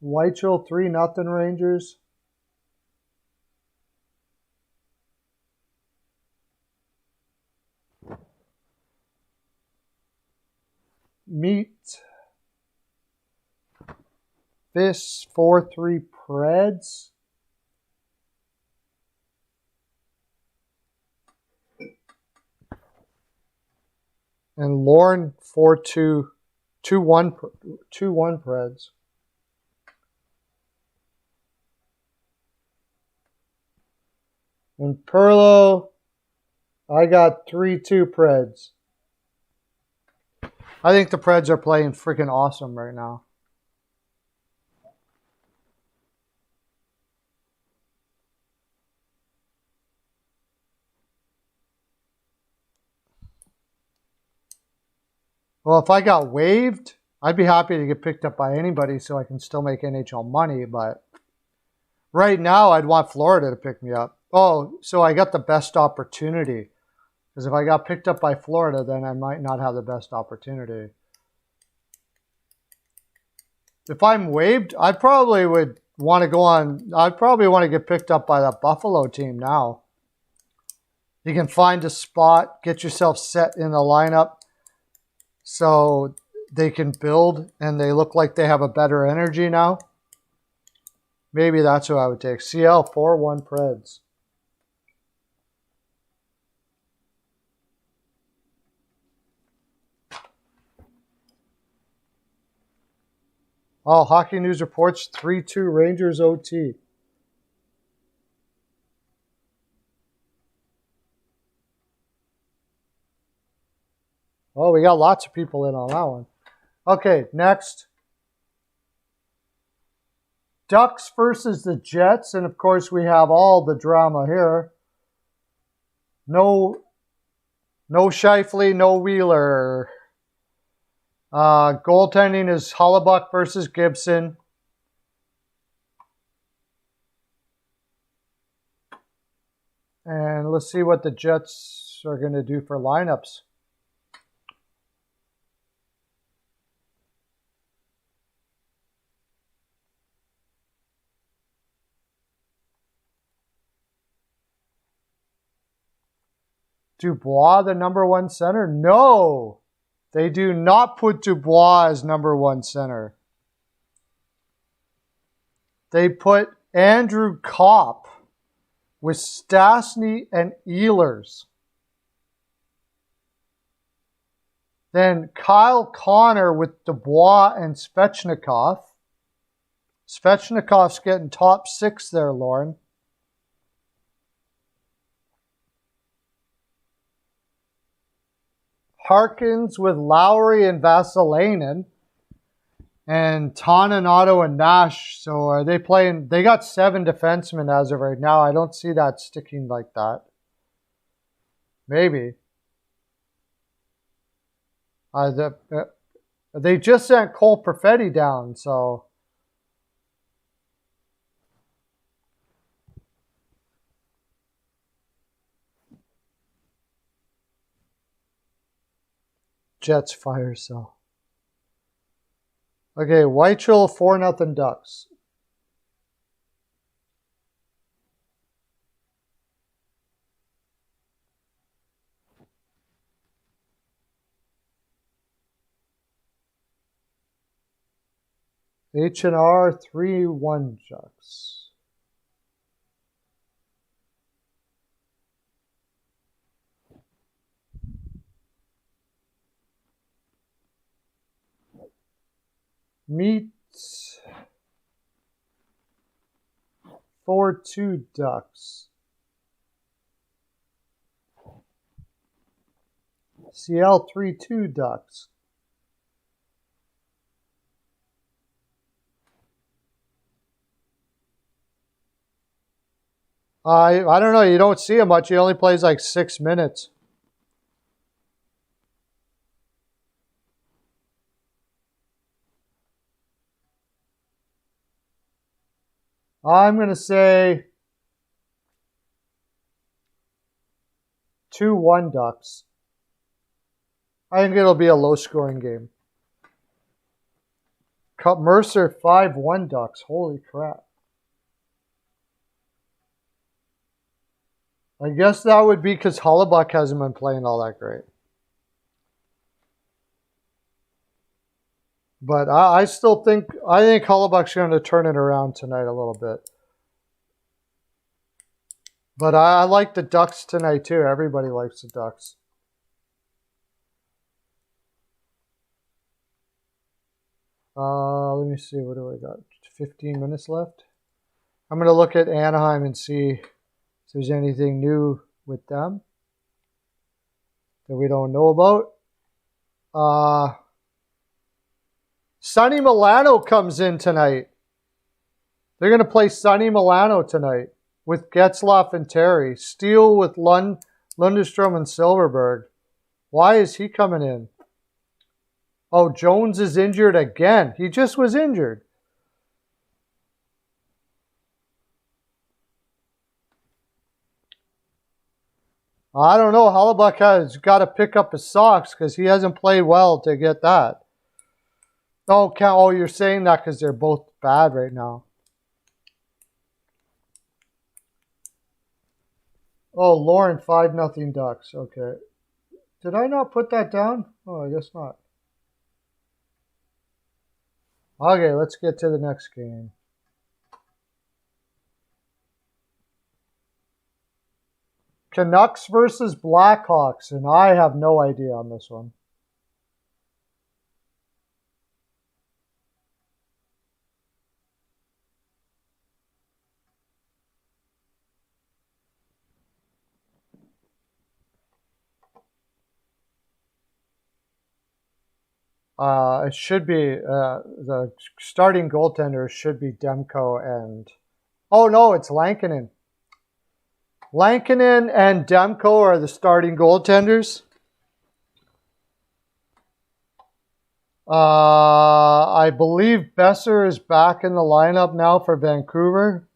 Whitechell 3-0 Rangers. Meat. Fish 4-3 Preds. And Lorne 4-2, 2-1 Preds. And Perlo, I got 3-2 Preds. I think the Preds are playing freaking awesome right now. Well, if I got waived, I'd be happy to get picked up by anybody so I can still make NHL money. But right now, I'd want Florida to pick me up. Oh, so I got the best opportunity. Because if I got picked up by Florida, then I might not have the best opportunity. If I'm waived, I probably would want to go on. I'd probably want to get picked up by that Buffalo team now. You can find a spot, get yourself set in the lineup so they can build and they look like they have a better energy now. Maybe that's who I would take. CL 4-1 Preds. Oh, Hockey News reports 3-2 Rangers OT. Oh, we got lots of people in on that one. Okay, next. Ducks versus the Jets. And, of course, we have all the drama here. No Scheifele, no Wheeler. Goaltending is Hollebuck versus Gibson. And let's see what the Jets are going to do for lineups. Dubois, the #1 center? No. They do not put Dubois as number one center. They put Andrew Kopp with Stastny and Ehlers. Then Kyle Connor with Dubois and Svechnikov. Svechnikov's getting top six there, Lauren. Harkins with Lowry and Vasilevskiy. And Toninato and Nash. So are they playing? They got 7 defensemen as of right now. I don't see that sticking like that. Maybe. They just sent Cole Perfetti down, so. Jets fire cell. Okay, Whitechell 4-0 Ducks. H&R 3-1 Ducks. Meets 4-2 Ducks. CL 3-2 Ducks. I don't know. You don't see him much. He only plays like 6 minutes. I'm going to say 2-1 Ducks. I think it'll be a low-scoring game. Mercer 5-1 Ducks. Holy crap. I guess that would be because Hellebuyck hasn't been playing all that great. But I still think Hellebuyck's going to turn it around tonight a little bit. But I like the Ducks tonight too. Everybody likes the Ducks. Let me see. What do I got? 15 minutes left. I'm going to look at Anaheim and see if there's anything new with them that we don't know about. Sonny Milano comes in tonight. They're going to play Sonny Milano tonight with Getzlaf and Terry. Steele with Lundestrom and Silverberg. Why is he coming in? Oh, Jones is injured again. He just was injured. I don't know. Hellebuyck has got to pick up his socks because he hasn't played well to get that. Oh, you're saying that because they're both bad right now. Oh, Lauren 5-0 Ducks. Okay. Did I not put that down? Oh, I guess not. Okay, let's get to the next game. Canucks versus Blackhawks, and I have no idea on this one. It should be the starting goaltender should be Demko and oh no, it's Lankinen. Lankinen and Demko are the starting goaltenders. I believe Besser is back in the lineup now for Vancouver.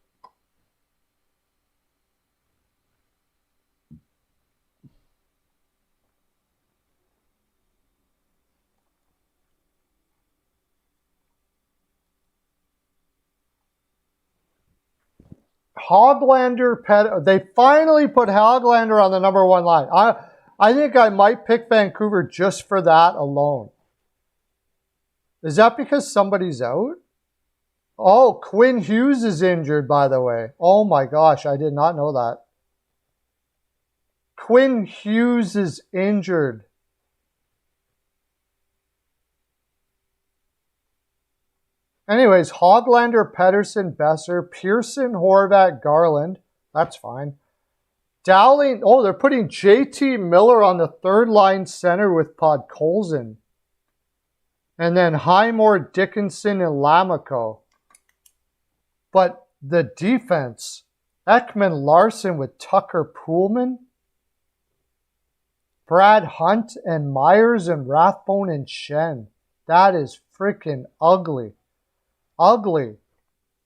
Hoglander, they finally put Hoglander on the number 1 line. I think I might pick Vancouver just for that alone. Is that because somebody's out? Oh, Quinn Hughes is injured, by the way. Oh my gosh, I did not know that. Quinn Hughes is injured. Anyways, Hoglander, Pedersen, Besser, Pearson, Horvat, Garland. That's fine. Dowling. Oh, they're putting JT Miller on the third line center with Podkolzin. And then Highmore, Dickinson, and Lamico. But the defense, Ekman Larson with Tucker Poolman, Brad Hunt and Myers and Rathbone and Shen. That is freaking ugly. Ugly.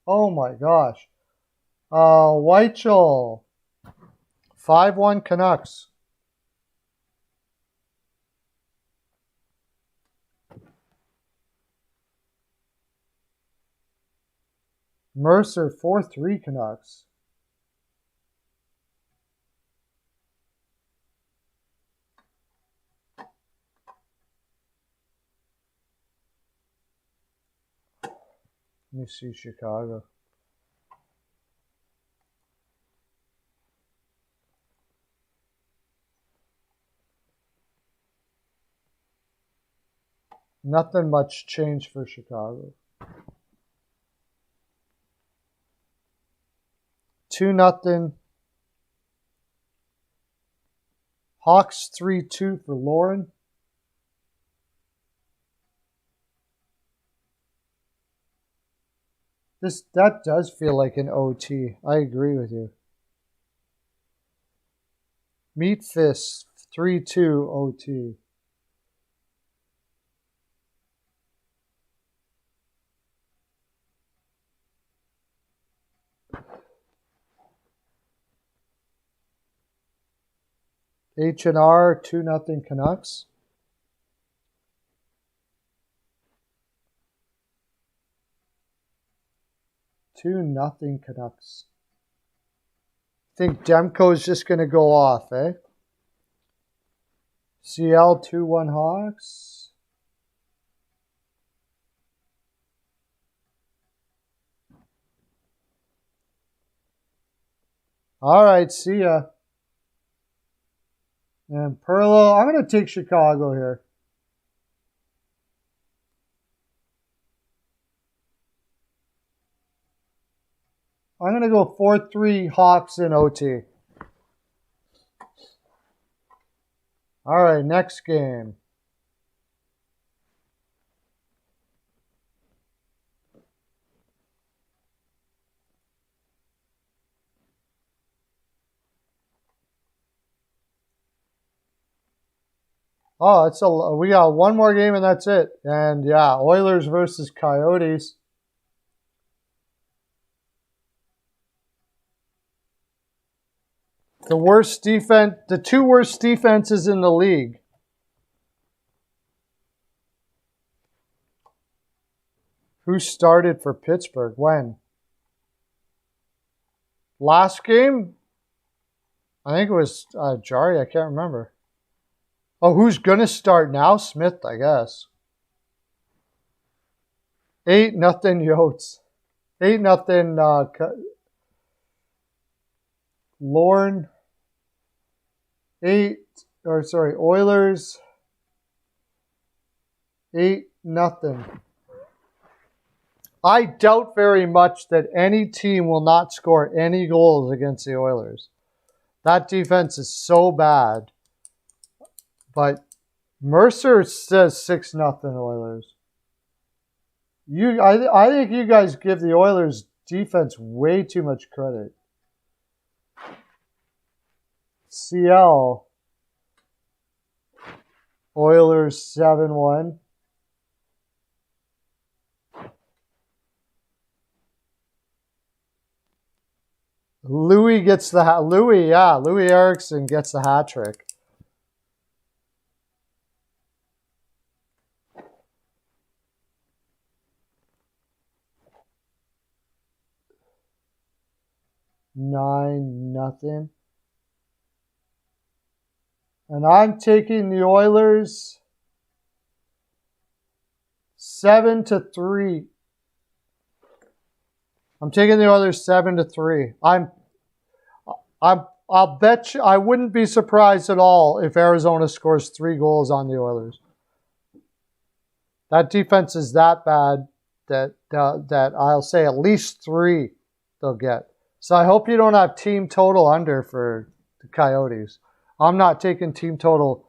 Oh my gosh. Weichel. 5-1 Canucks. Mercer 4-3 Canucks. Let me see Chicago. Nothing much changed for Chicago. 2-0. Hawks 3-2 for Lauren. That does feel like an OT. I agree with you. Meat Fist 3-2 OT. H&R 2-0 Canucks. Two nothing Canucks. Think Demko's just going to go off, eh? CL 2-1 Hawks. All right, see ya. And Perlo, I'm going to take Chicago here. I'm going to go 4-3 Hawks in OT. All right, next game. Oh, we got one more game and that's it. And yeah, Oilers versus Coyotes. The two worst defenses in the league. Who started for Pittsburgh? When? Last game? I think it was Jari. I can't remember. Oh, who's going to start now? Smith, I guess. 8-0 Yotes. 8-0 Lorne. Oilers. 8-0. I doubt very much that any team will not score any goals against the Oilers. That defense is so bad. But Mercer says 6-0 Oilers. I think you guys give the Oilers defense way too much credit. CL Oilers 7-1. Louis Erickson gets the hat trick. Nine nothing. And I'm taking the Oilers 7-3. I'm taking the Oilers 7-3. I'll bet you I wouldn't be surprised at all if Arizona scores 3 goals on the Oilers. That defense is that bad that I'll say at least 3 they'll get. So I hope you don't have team total under for the Coyotes. I'm not taking team total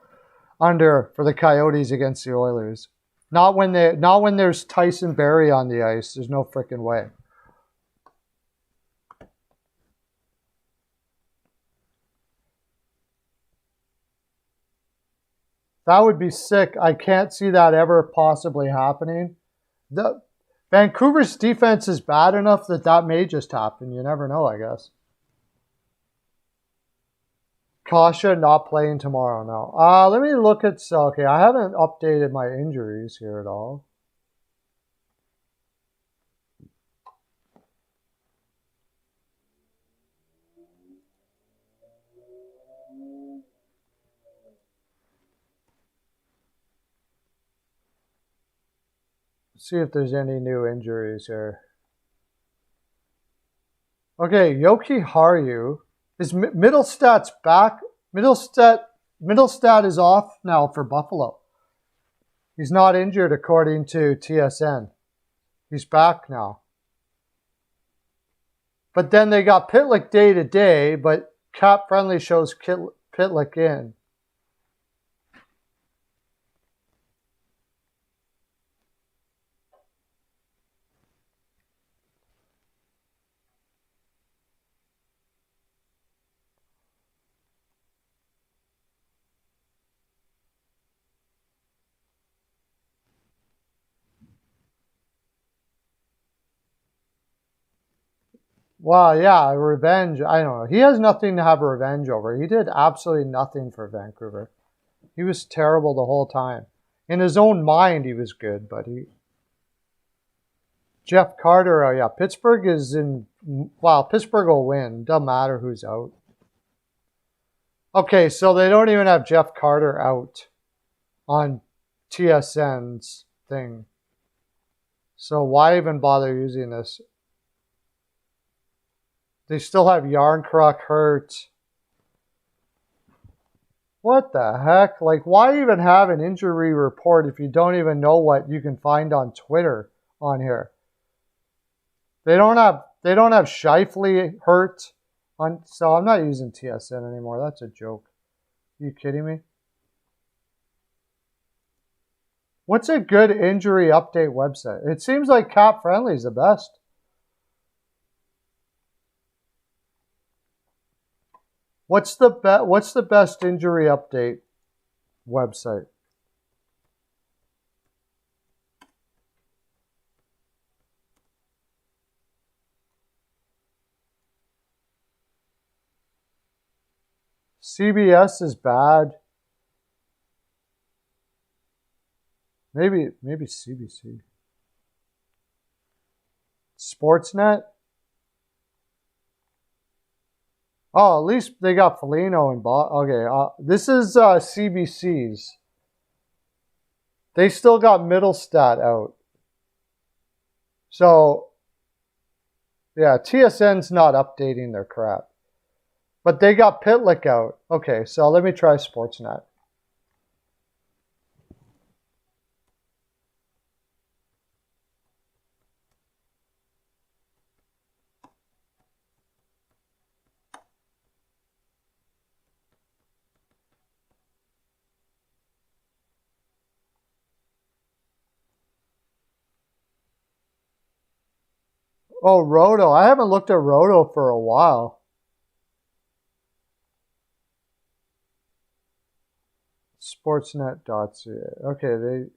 under for the Coyotes against the Oilers. Not when there's Tyson Barrie on the ice. There's no freaking way. That would be sick. I can't see that ever possibly happening. Vancouver's defense is bad enough that may just happen. You never know, I guess. Kasha not playing tomorrow now. Let me look at... Okay, I haven't updated my injuries here at all. See if there's any new injuries here. Okay, Yoki Haru. Is Middlestad's back? Middlestad is off now for Buffalo. He's not injured according to TSN. He's back now. But then they got Pitlick day to day, but Cap Friendly shows Pitlick in. Well, yeah, revenge. I don't know. He has nothing to have a revenge over. He did absolutely nothing for Vancouver. He was terrible the whole time. In his own mind, he was good, but he... Jeff Carter, oh yeah, Pittsburgh is in... Wow, Pittsburgh will win. Doesn't matter who's out. Okay, so they don't even have Jeff Carter out on TSN's thing. So why even bother using this? They still have Yarncroc hurt. What the heck? Like, why even have an injury report if you don't even know what you can find on Twitter on here? They don't have Scheifele hurt on, so I'm not using TSN anymore. That's a joke. Are you kidding me? What's a good injury update website? It seems like Cap Friendly is the best. What's the best injury update website? CBS is bad. Maybe CBC. Sportsnet. Oh, at least they got Foligno and okay, this is CBC's. They still got Middlestat out. So, yeah, TSN's not updating their crap. But they got Pitlick out. Okay, so let me try Sportsnet. Oh, Roto. I haven't looked at Roto for a while. Sportsnet.ca. Okay,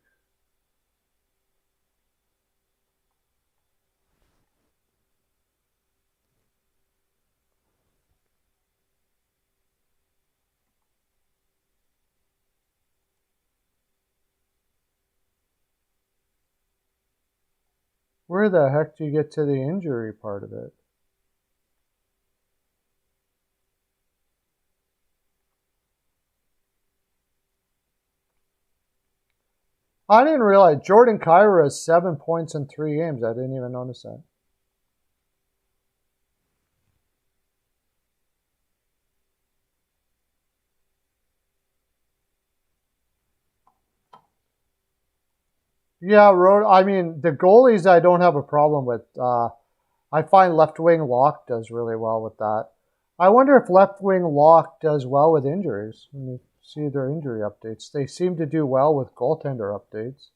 where the heck do you get to the injury part of it? I didn't realize Jordan Kyrou has 7 points in 3 games. I didn't even notice that. Yeah, I mean, the goalies I don't have a problem with. I find left wing Lock does really well with that. I wonder if left wing Lock does well with injuries. Let me see their injury updates. They seem to do well with goaltender updates.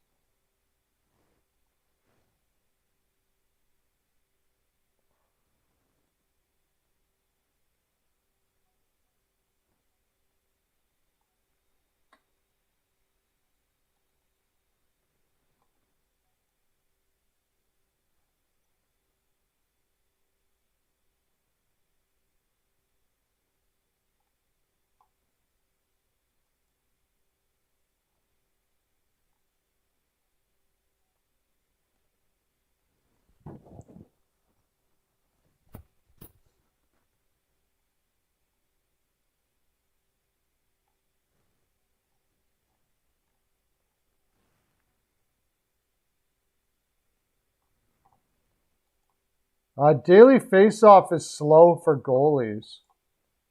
Daily faceoff is slow for goalies,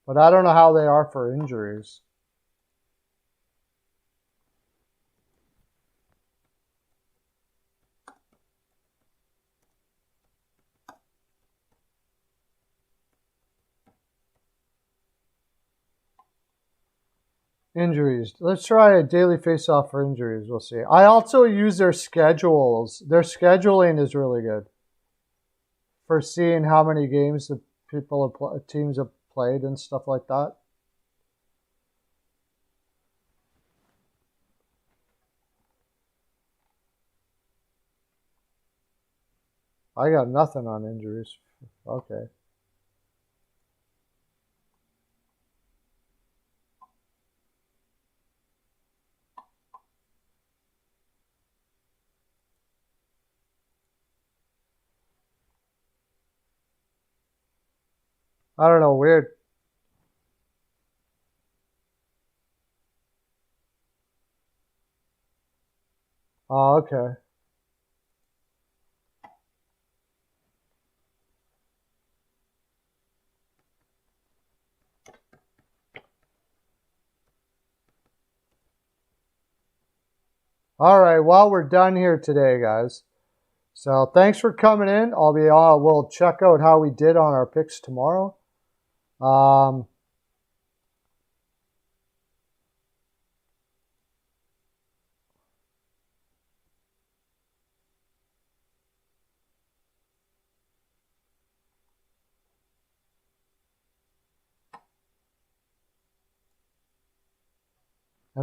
but I don't know how they are for injuries. Injuries. Let's try a daily face-off for injuries. We'll see. I also use their schedules. Their scheduling is really good for seeing how many games the teams have played and stuff like that. I got nothing on injuries. Okay. I don't know. Weird. Oh, okay. All right. Well, we're done here today, guys. So thanks for coming in. We'll check out how we did on our picks tomorrow. And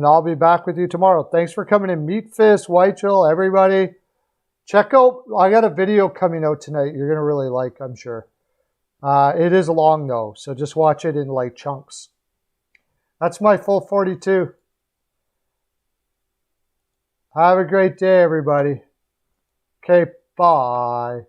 I'll be back with you tomorrow. Thanks for coming in. Meat Fist, Whitechill, everybody. Check out, I got a video coming out tonight you're going to really like, I'm sure. It is long, though, so just watch it in, like, chunks. That's my full 42. Have a great day, everybody. Okay, bye.